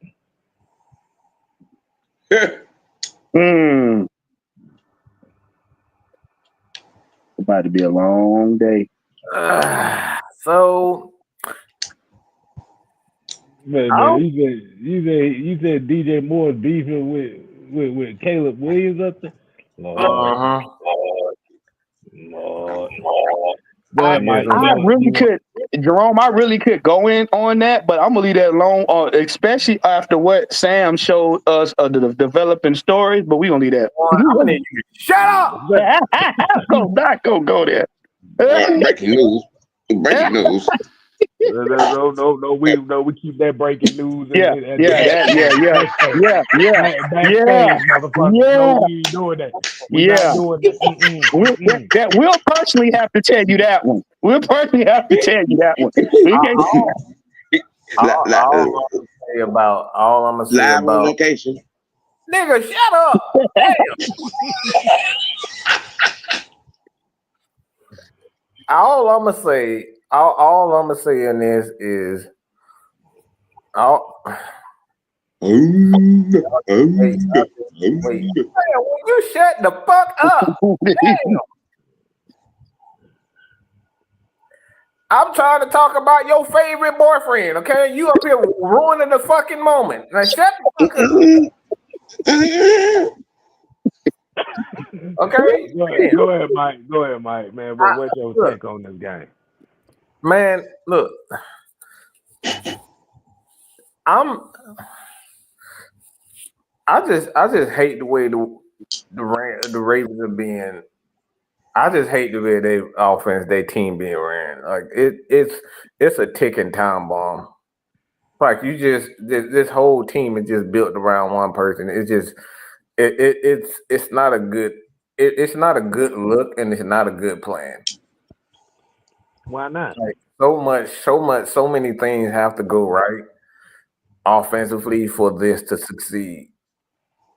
About to be a long day. So you said DJ Moore beefing with Caleb Williams up there. Lord. Go ahead, Mike. I really could, Jerome. I really could go in on that, but I'm gonna leave that alone. Especially after what Sam showed us of the developing stories. But we gonna leave that. Shut up. Not go there. Breaking news. Breaking news. No, we keep that breaking news. Yeah. No, we ain't doing that. We're not doing that. We'll personally have to tell you that one. We'll personally have to tell you that one. All I'm gonna say live about on location. Nigga, shut up. All I'm gonna say in this is wait, will you shut the fuck up? Damn. I'm trying to talk about your favorite boyfriend, okay? You up here ruining the fucking moment. Now shut the fuck up. Okay? Go ahead, Mike, man. What's your take on this game? Man, look. I just hate the way the Ravens are being. I just hate the way their team being ran. Like it's a ticking time bomb. Like this whole team is just built around one person. It's just it's not a good look, and it's not a good plan. Why not? Like so many things have to go right offensively for this to succeed.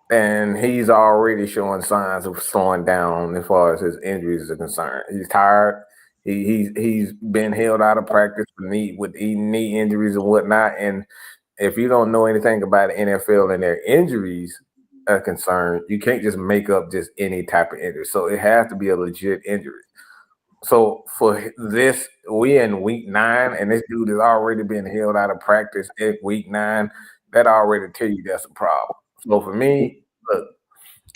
And he's already showing signs of slowing down as far as his injuries are concerned. He's tired. He's been held out of practice with knee injuries and whatnot. And if you don't know anything about the NFL and their injuries are concerned, you can't just make up just any type of injury. So it has to be a legit injury. So for this, we in week 9, and this dude has already been held out of practice in week 9. That already tell you that's a problem. So for me, look,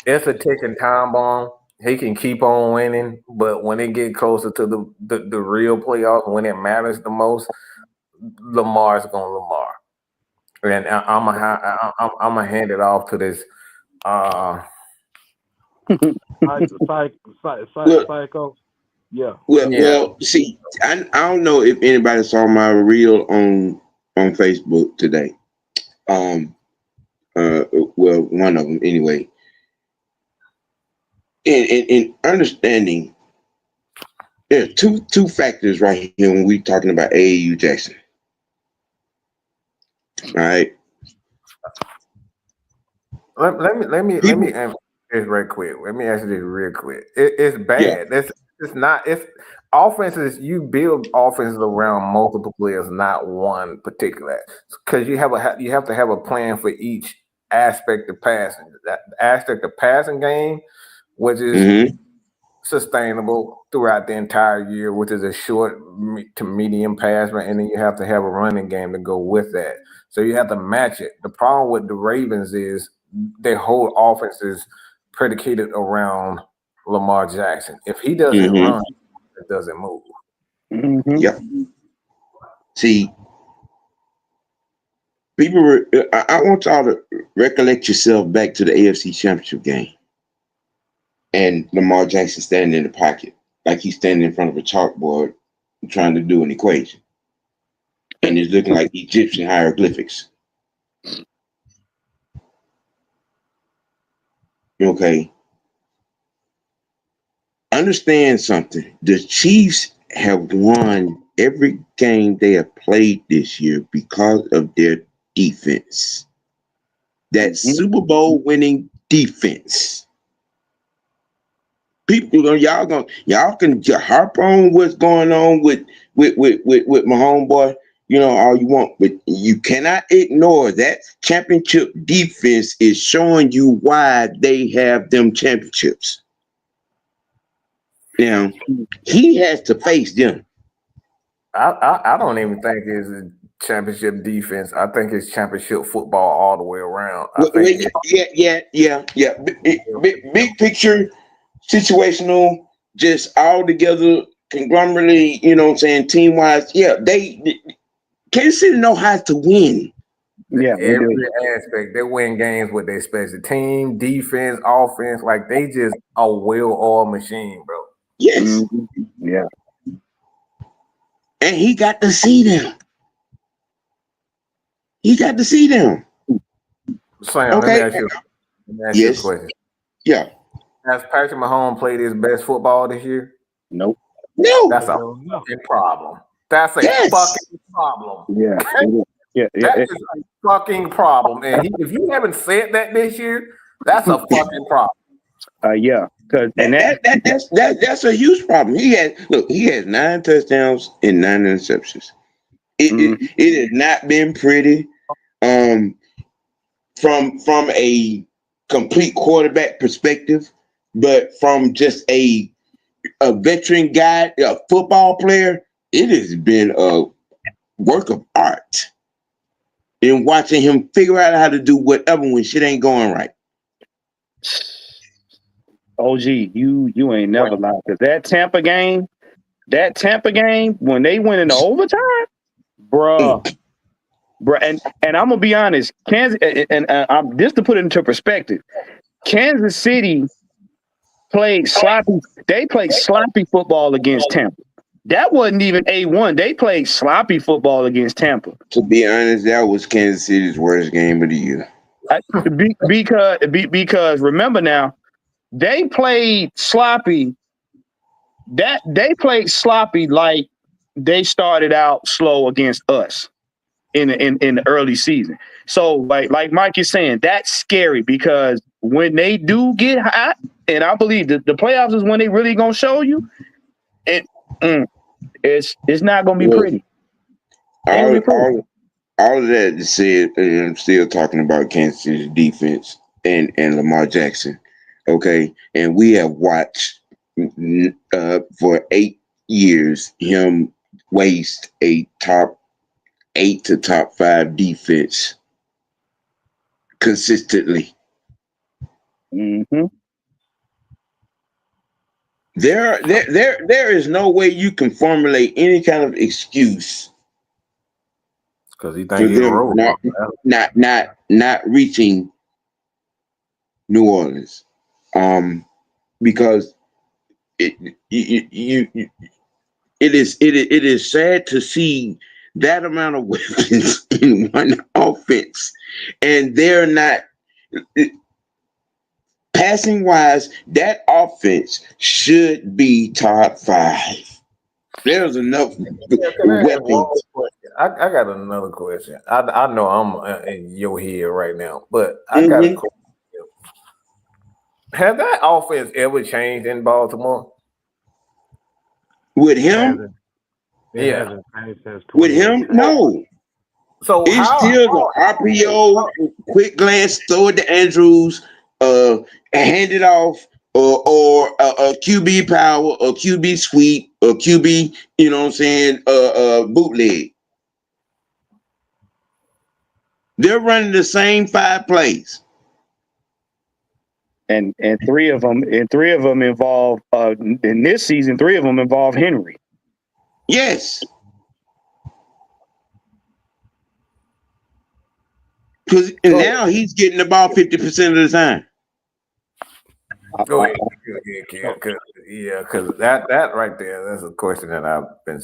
it's a ticking time bomb. He can keep on winning, but when it get closer to the real playoffs, when it matters the most, Lamar's gonna Lamar. And I'm gonna hand it off to this. Psycho. Yeah. Well, see, I don't know if anybody saw my reel on Facebook today. Well, one of them anyway. In understanding, there are two factors right here when we're talking about AAU Jackson. All right. Let me answer this real quick. Let me answer this real quick. It's bad. Yeah. It's not. It's offenses. You build offenses around multiple players, not one particular. Because you have to have a plan for each aspect of passing. That aspect of passing game, which is sustainable throughout the entire year, which is a short to medium pass, and then you have to have a running game to go with that. So you have to match it. The problem with the Ravens is their whole offense is predicated around Lamar Jackson. If he doesn't run, it doesn't move. Yep. See, people, I want y'all to recollect yourself back to the AFC Championship game. And Lamar Jackson standing in the pocket like he's standing in front of a chalkboard trying to do an equation. And it's looking like Egyptian hieroglyphics. Okay. Understand something. The Chiefs have won every game they have played this year because of their defense. That Super Bowl winning defense. People, y'all can harp on what's going on with my homeboy, all you want, but you cannot ignore that championship defense is showing you why they have them championships. Now, he has to face them. I don't even think it's a championship defense. I think it's championship football all the way around. Yeah. Big picture, situational, just all together, conglomerate, team wise. Yeah, Kansas City know how to win. Yeah, every aspect. They win games with their special team, defense, offense. Like they just a well-oiled machine, bro. Yes. Mm-hmm. Yeah. And he got to see them. Sam, Okay. let me ask you a question. Yeah. Has Patrick Mahomes played his best football this year? Nope. No. That's a fucking problem. That's a fucking problem. Yeah. That is a fucking problem. And if you haven't said that this year, that's a fucking problem. Yeah. That's a huge problem. He has 9 touchdowns and 9 interceptions. It has not been pretty. From a complete quarterback perspective, but from just a veteran guy, a football player, it has been a work of art in watching him figure out how to do whatever when shit ain't going right. OG, you ain't never lied, because that Tampa game, when they went into overtime, bruh, and I'm gonna be honest, Kansas, and just to put it into perspective, Kansas City played sloppy. They played sloppy football against Tampa. That wasn't even A1. They played sloppy football against Tampa. To be honest, that was Kansas City's worst game of the year. Because remember now, they played sloppy. They played sloppy like they started out slow against us in the early season. So like Mike is saying, that's scary because when they do get hot, and I believe that the playoffs is when they really gonna show you, it's not gonna be pretty. All of that to say, and I'm still talking about Kansas City's defense and Lamar Jackson. Okay, and we have watched for 8 years him waste a top 8 to top 5 defense consistently. Mm-hmm. There is no way you can formulate any kind of excuse because he thinks he's not reaching New Orleans, because it is sad to see that amount of weapons in one offense, and they're not passing wise. That offense should be top 5. There's enough weapons. I got another question. I know I'm in your head right now, but I got a question. Has that offense ever changed in Baltimore? With him? Yeah. With him? No. So it's still the RPO, quick glance, throw it to Andrews, hand it off, or a QB power, or QB sweep, or QB, bootleg. They're running the same 5 plays. And 3 of them involve in this season. 3 of them involve Henry. Yes, because now he's getting the ball 50% of the time. Go ahead, because that right there, that's a question that I've been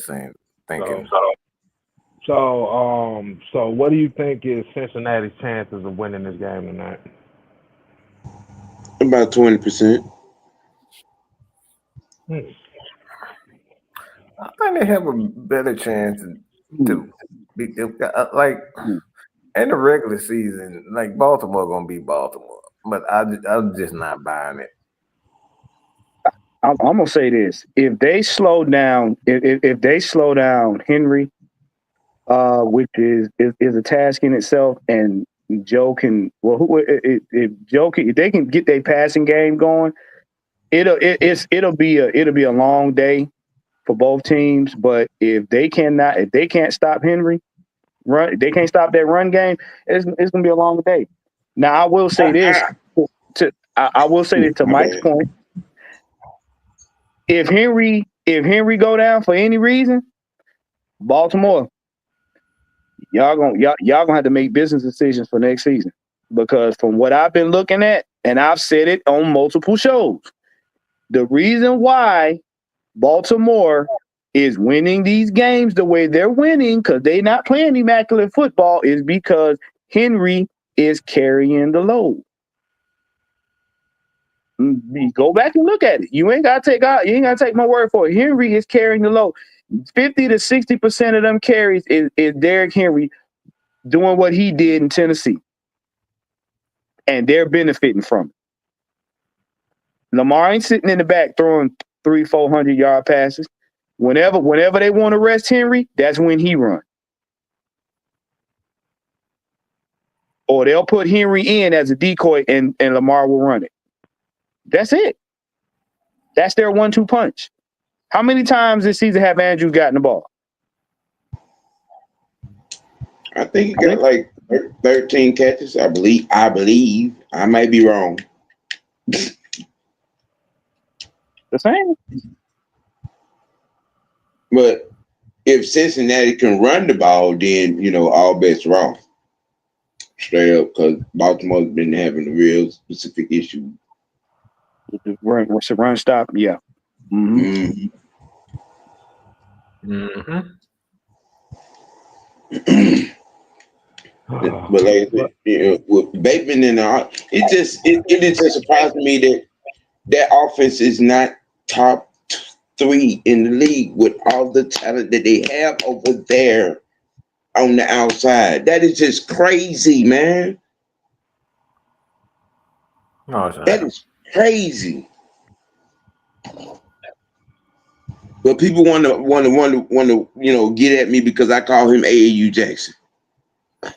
thinking. So what do you think is Cincinnati's chances of winning this game tonight? About 20%. I think they have a better chance to beat them. in the regular season, like Baltimore gonna be Baltimore, but I'm just not buying it. I'm gonna say this: if they slow down, if they slow down Henry, which is a task in itself, and Joe can if Joe can, if they can get their passing game going, it'll be a long day for both teams. But if they can't stop Henry, they can't stop that run game, it's gonna be a long day. Now I will say this I will say this to Mike's point. If Henry go down for any reason, Baltimore, y'all gonna have to make business decisions for next season. Because from what I've been looking at, and I've said it on multiple shows, the reason why Baltimore is winning these games the way they're winning, because they're not playing immaculate football, is because Henry is carrying the load. Go back and look at it. You ain't gotta take my word for it. Henry is carrying the load. 50 to 60% of them carries is Derrick Henry doing what he did in Tennessee. And they're benefiting from it. Lamar ain't sitting in the back throwing 300-400 yard passes. Whenever they want to rest Henry, that's when he runs. Or they'll put Henry in as a decoy and Lamar will run it. That's it. That's their 1-2 punch. How many times this season have Andrews gotten the ball? I think he got like 13 catches. I believe. I might be wrong. The same. But if Cincinnati can run the ball, then all bets are off. Straight up, because Baltimore's been having a real specific issue. What's the run stop? Yeah. Mm-hmm. Mm-hmm. But like with Bateman and all, it just surprised me that offense is not top 3 in the league with all the talent that they have over there on the outside. That is just crazy, man. No, it's not. That is crazy. But people want to get at me because I call him AAU Jackson.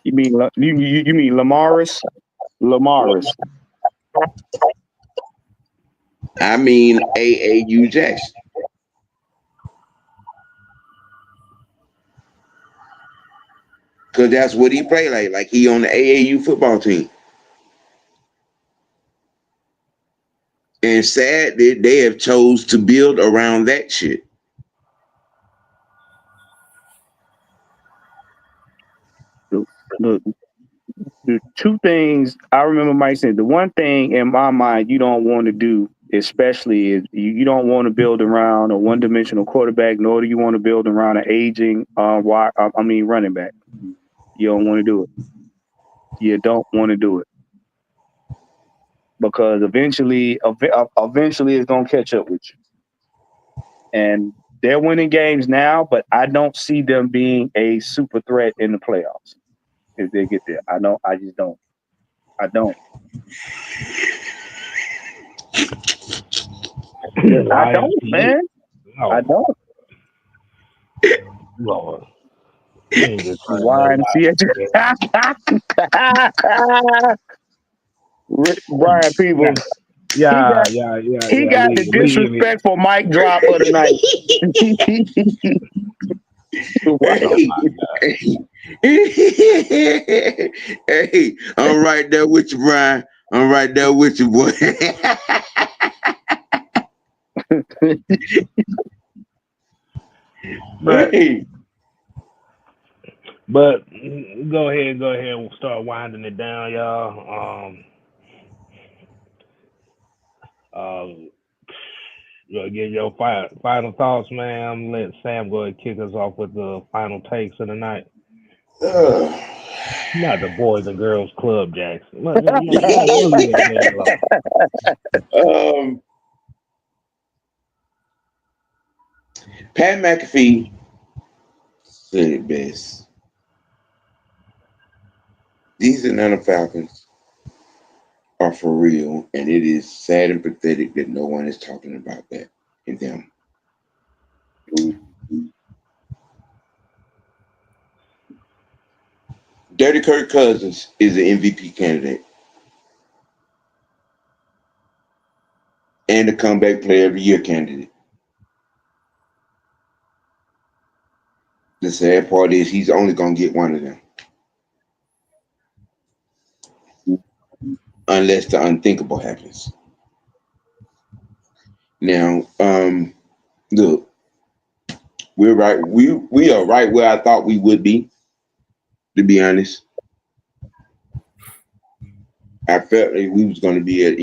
You mean Lamaris? Lamaris. I mean AAU Jackson. Because that's what he played like he on the AAU football team. And sad that they have chose to build around that shit. The two things I remember Mike saying, the one thing in my mind you don't want to do, especially, is you don't want to build around a one-dimensional quarterback, nor do you want to build around an aging running back. You don't want to do it. You don't want to do it. Because eventually it's going to catch up with you. And they're winning games now, but I don't see them being a super threat in the playoffs if they get there. I just don't. I don't. I don't, man. No. I don't. Lord. Brian Peebles. He got the disrespectful mic drop of the night. Hey, I'm right there with you, Brian. I'm right there with you, boy. But go ahead and start winding it down, y'all. Get your final thoughts, man. I'm gonna let Sam go and kick us off with the final takes of the night. Not the Boys and Girls Club, Jackson. Pat McAfee said it best. These Atlanta Falcons are for real, and it is sad and pathetic that no one is talking about that in them. Dirty Kirk Cousins is an MVP candidate and a comeback player of the year candidate. The sad part is he's only going to get one of them. Unless the unthinkable happens. Now, look, we're right. We are right where I thought we would be, to be honest. I felt like we was going to be at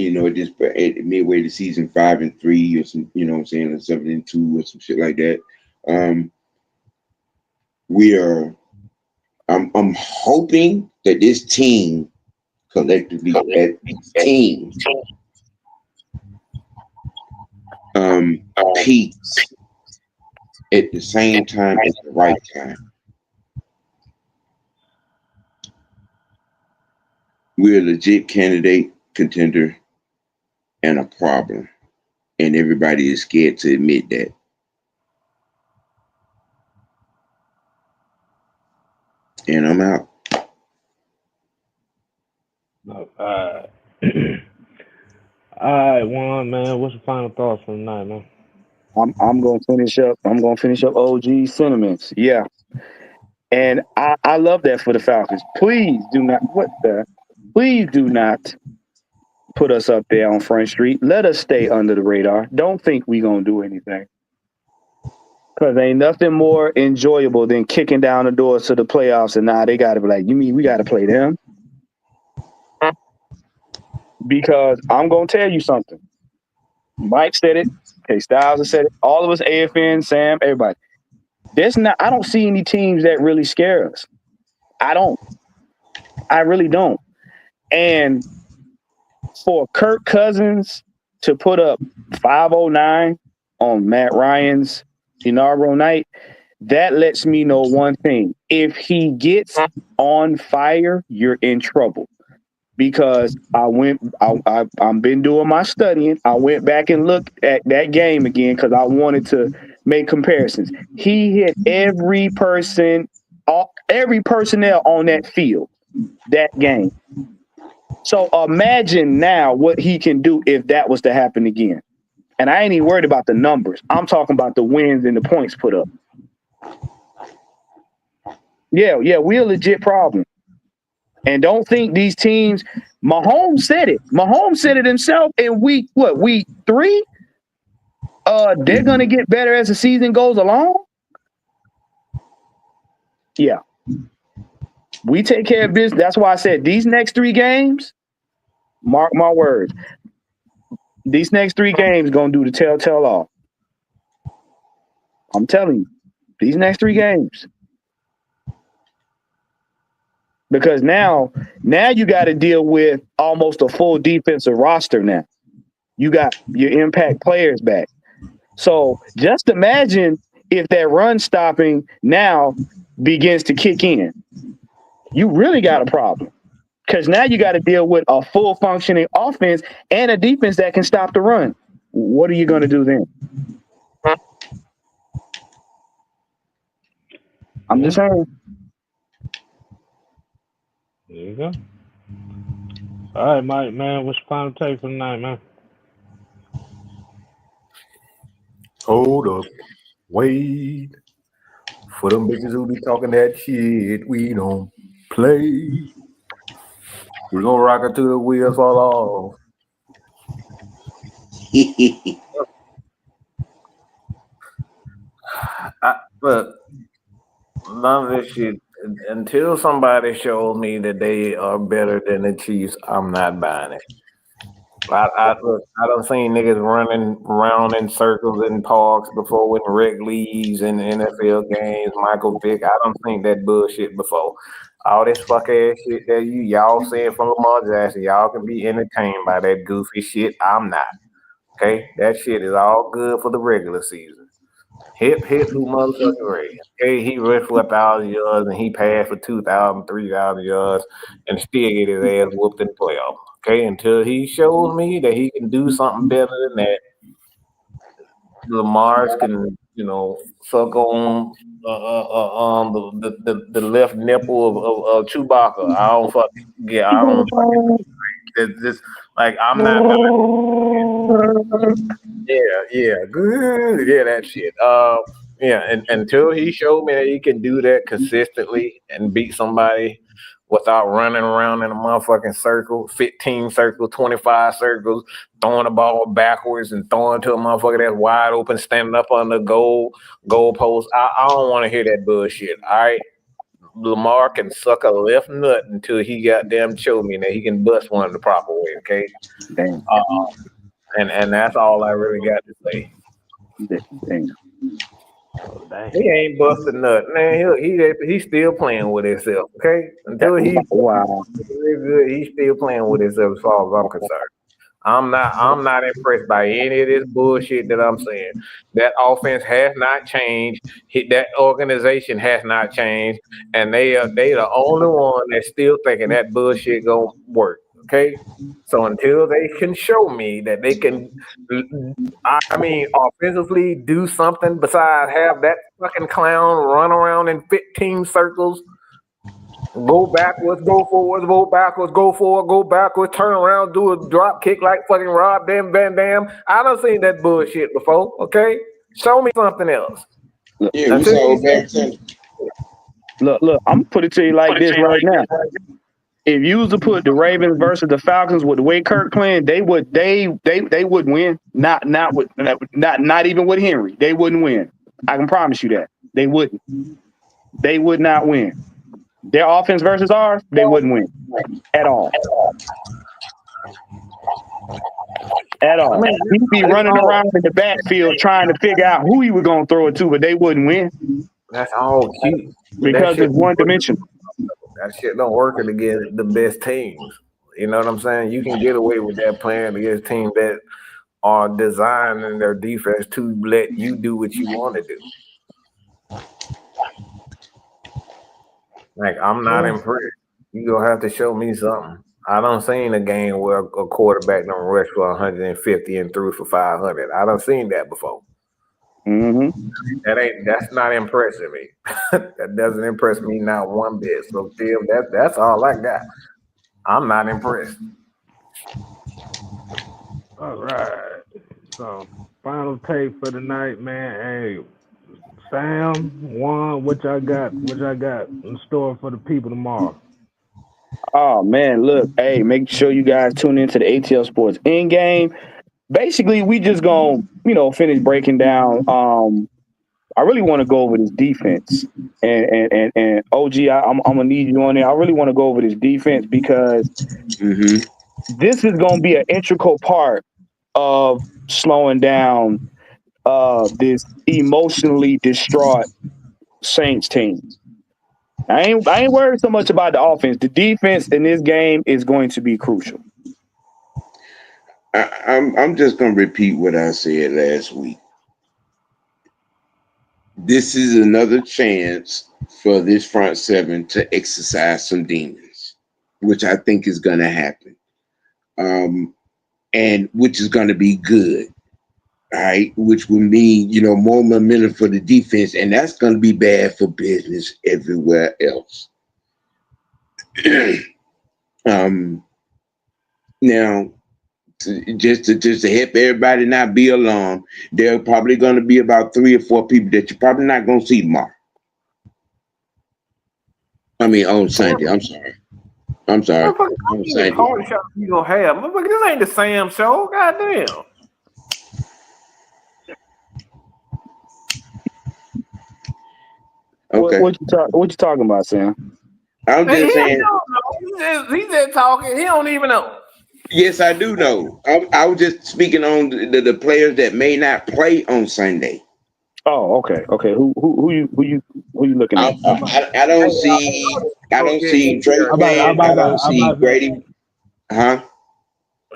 midway the season 5-3 or some, you know what I'm saying, or 7-2 or some shit like that. I'm hoping that this team collectively peaks at the same time at the right time. We're a legit candidate, contender, and a problem. And everybody is scared to admit that. And I'm out. All right, Juan, man. What's your final thoughts from tonight, man? I'm gonna finish up. OG sentiments. Yeah. And I love that for the Falcons. Please do not put us up there on Front Street. Let us stay under the radar. Don't think we gonna do anything. Because ain't nothing more enjoyable than kicking down the doors to the playoffs and now they gotta be like, you mean we gotta play them? Because I'm gonna tell you something. Mike said it, K Styles has said it, all of us, AFN, Sam, everybody. I don't see any teams that really scare us. I really don't. And for Kirk Cousins to put up 509 on Matt Ryan's inaugural night, that lets me know one thing. If he gets on fire, you're in trouble. Because I've been doing my studying. I went back and looked at that game again because I wanted to make comparisons. He hit every personnel on that field that game. So imagine now what he can do if that was to happen again. And I ain't even worried about the numbers. I'm talking about the wins and the points put up. Yeah, we're a legit problem. And don't think these teams, Mahomes said it. Mahomes said it himself in week 3? They're going to get better as the season goes along? Yeah. We take care of business. That's why I said these next 3 games, mark my words, these next 3 games going to do the telltale off. I'm telling you, these next 3 games. Because now you got to deal with almost a full defensive roster now. You got your impact players back. So just imagine if that run stopping now begins to kick in. You really got a problem. Because now you got to deal with a full functioning offense and a defense that can stop the run. What are you going to do then? I'm just saying. There you go. All right, Mike, man. What's your final take for tonight, man? Hold up. Wait. For them bitches who be talking that shit, we don't play. We're going to rock it till the wheels fall off. Look, none of this shit, until somebody shows me that they are better than the Chiefs, I'm not buying it. I done seen niggas running around in circles in parks before with rec leagues and NFL games. Michael Vick, I done seen that bullshit before. All this fuck ass shit that y'all saying from Lamar Jackson, y'all can be entertained by that goofy shit. I'm not. Okay, that shit is all good for the regular season. Hip who motherfucking ready. Okay, he rushed for 1,000 yards and he passed for 2,000, 3,000 yards and still get his ass whooped in the playoff. Okay, until he shows me that he can do something better than that, Lamar's can, suck on the left nipple of Chewbacca. I don't fucking it's just like I'm not. Yeah, good. Yeah, that shit. Yeah, and until he showed me that he can do that consistently and beat somebody without running around in a motherfucking circle, 15 circles, 25 circles, throwing the ball backwards and throwing to a motherfucker that's wide open, standing up on the goal post. I don't want to hear that bullshit. All right. Lamar can suck a left nut until he goddamn show me that he can bust one the proper way, okay? Damn. And that's all I really got to say. Damn. He ain't busted nut, man. He's still playing with himself, okay? Until he's good, he's still playing with himself as far as I'm concerned. I'm not impressed by any of this bullshit that I'm saying. That offense has not changed. That organization has not changed, and they the only one that's still thinking that bullshit gonna work. Okay, so until they can show me that they can, offensively do something besides have that fucking clown run around in 15 circles. Go backwards, go forwards, go backwards, go forward, go backwards, turn around, do a drop kick like fucking Rob Van Dam. I done seen that bullshit before, okay? Show me something else. Look, I'm put it to you like this right now. If you was to put the Ravens versus the Falcons with the way Kirk playing, they would win. Not even with Henry. They wouldn't win. I can promise you that. They wouldn't. They would not win. Their offense versus ours, they wouldn't win at all. At all. He'd be running around in the backfield trying to figure out who he was going to throw it to, but they wouldn't win. That's all cute. Because it's one dimensional. That shit don't work against the best teams. You know what I'm saying? You can get away with that playing against teams that are designing their defense to let you do what you want to do. Like, I'm not impressed. You're going to have to show me something. I done seen a game where a quarterback done rushed for 150 and threw for 500. I done seen that before. Mm-hmm. That's not impressing me. That doesn't impress me not one bit. So, Tim, that's all I got. I'm not impressed. All right. So, final take for the night, man. Hey, Sam, Juan, what y'all got in store for the people tomorrow? Oh man, look, hey, make sure you guys tune into the ATL Sports In Game. Basically, we just gonna, finish breaking down. I really want to go over this defense, and OG, I'm gonna need you on there. I really want to go over this defense because this is gonna be an integral part of slowing down this emotionally distraught Saints team. I ain't worried so much about the offense. The defense in this game is going to be crucial. I'm just gonna repeat what I said last week. This is another chance for this front seven to exercise some demons, which I think is gonna happen, and which is gonna be good. All right, which would mean, more momentum for the defense, and that's going to be bad for business everywhere else. Now, just to help everybody not be alarmed, there are probably going to be about 3 or 4 people that you're probably not going to see tomorrow. On Sunday. I'm sorry. On Sunday. You gonna have? This ain't the Sam show. Goddamn. Okay. What you talking about, Sam? I'm just saying. He don't know. He's just talking. He don't even know. Yes, I do know. I was just speaking on the players that may not play on Sunday. Oh, okay. Who you looking at? I don't see Drake. I don't see Grady. Huh?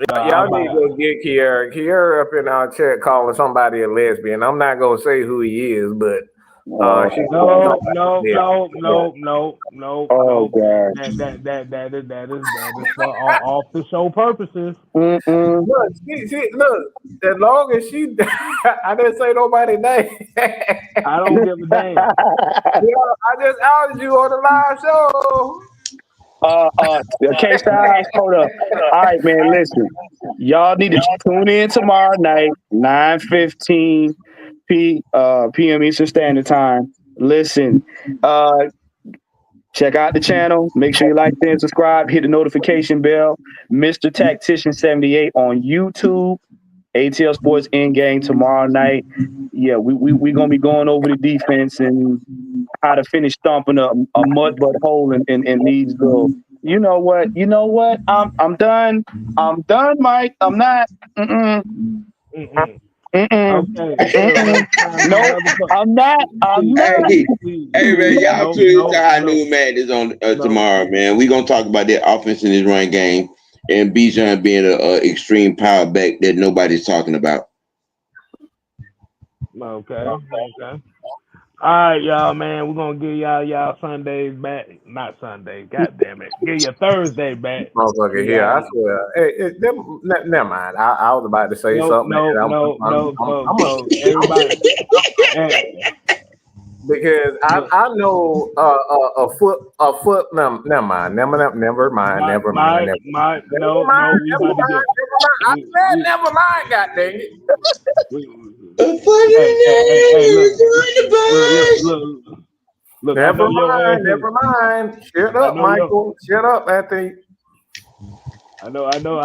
Y'all need to go get Kiara. Kiara up in our chat calling somebody a lesbian. I'm not gonna say who he is, but No. Oh God! That is for off the show purposes. Look, look. As long as she, I didn't say nobody's name. I don't give a damn. I just outed you on the live show. Okay, stop. Hold up. All right, man. Listen, y'all need to tune in tomorrow night, 9:15 p.m. Eastern Standard Time. Listen, check out the channel. Make sure you like and subscribe. Hit the notification bell. Mr. Tactician 78 on YouTube. ATL Sports in game tomorrow night. Yeah, we gonna be going over the defense and how to finish stomping a mud butt hole in these little. You know what? I'm done. Mike. I'm not. Okay. No, I'm not. Hey, man, y'all tune into our new madness on tomorrow, man. We gonna talk about that offense in this run game and Bijan being an extreme power back that nobody's talking about. Okay. All right, y'all, man. We're gonna give y'all Sundays back. Not Sunday. God damn it. Give you Thursday back. Motherfucker here, I swear. Hey, never mind. I was about to say something. No. Everybody. Because I know a foot. Never mind. No. I said never mind. God dang it. Look, never mind. Shut up, Michael. Shut up, Anthony. I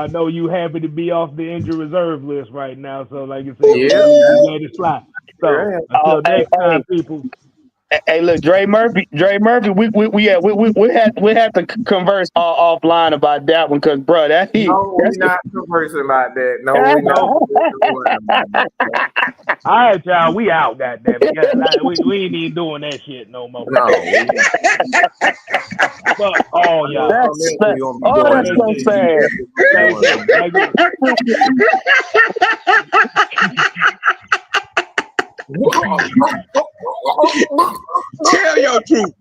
know you happy to be off the injured reserve list right now. So like you said, you let it slide. So until next time, people. Hey, look, Dre Murphy. We have to converse offline about that one because, bro, we're not conversing about that. No, we're not. All right, y'all, we out. Goddamn it, we ain't even doing that shit no more. No. Fuck all y'all. That's so sad. Tell your truth.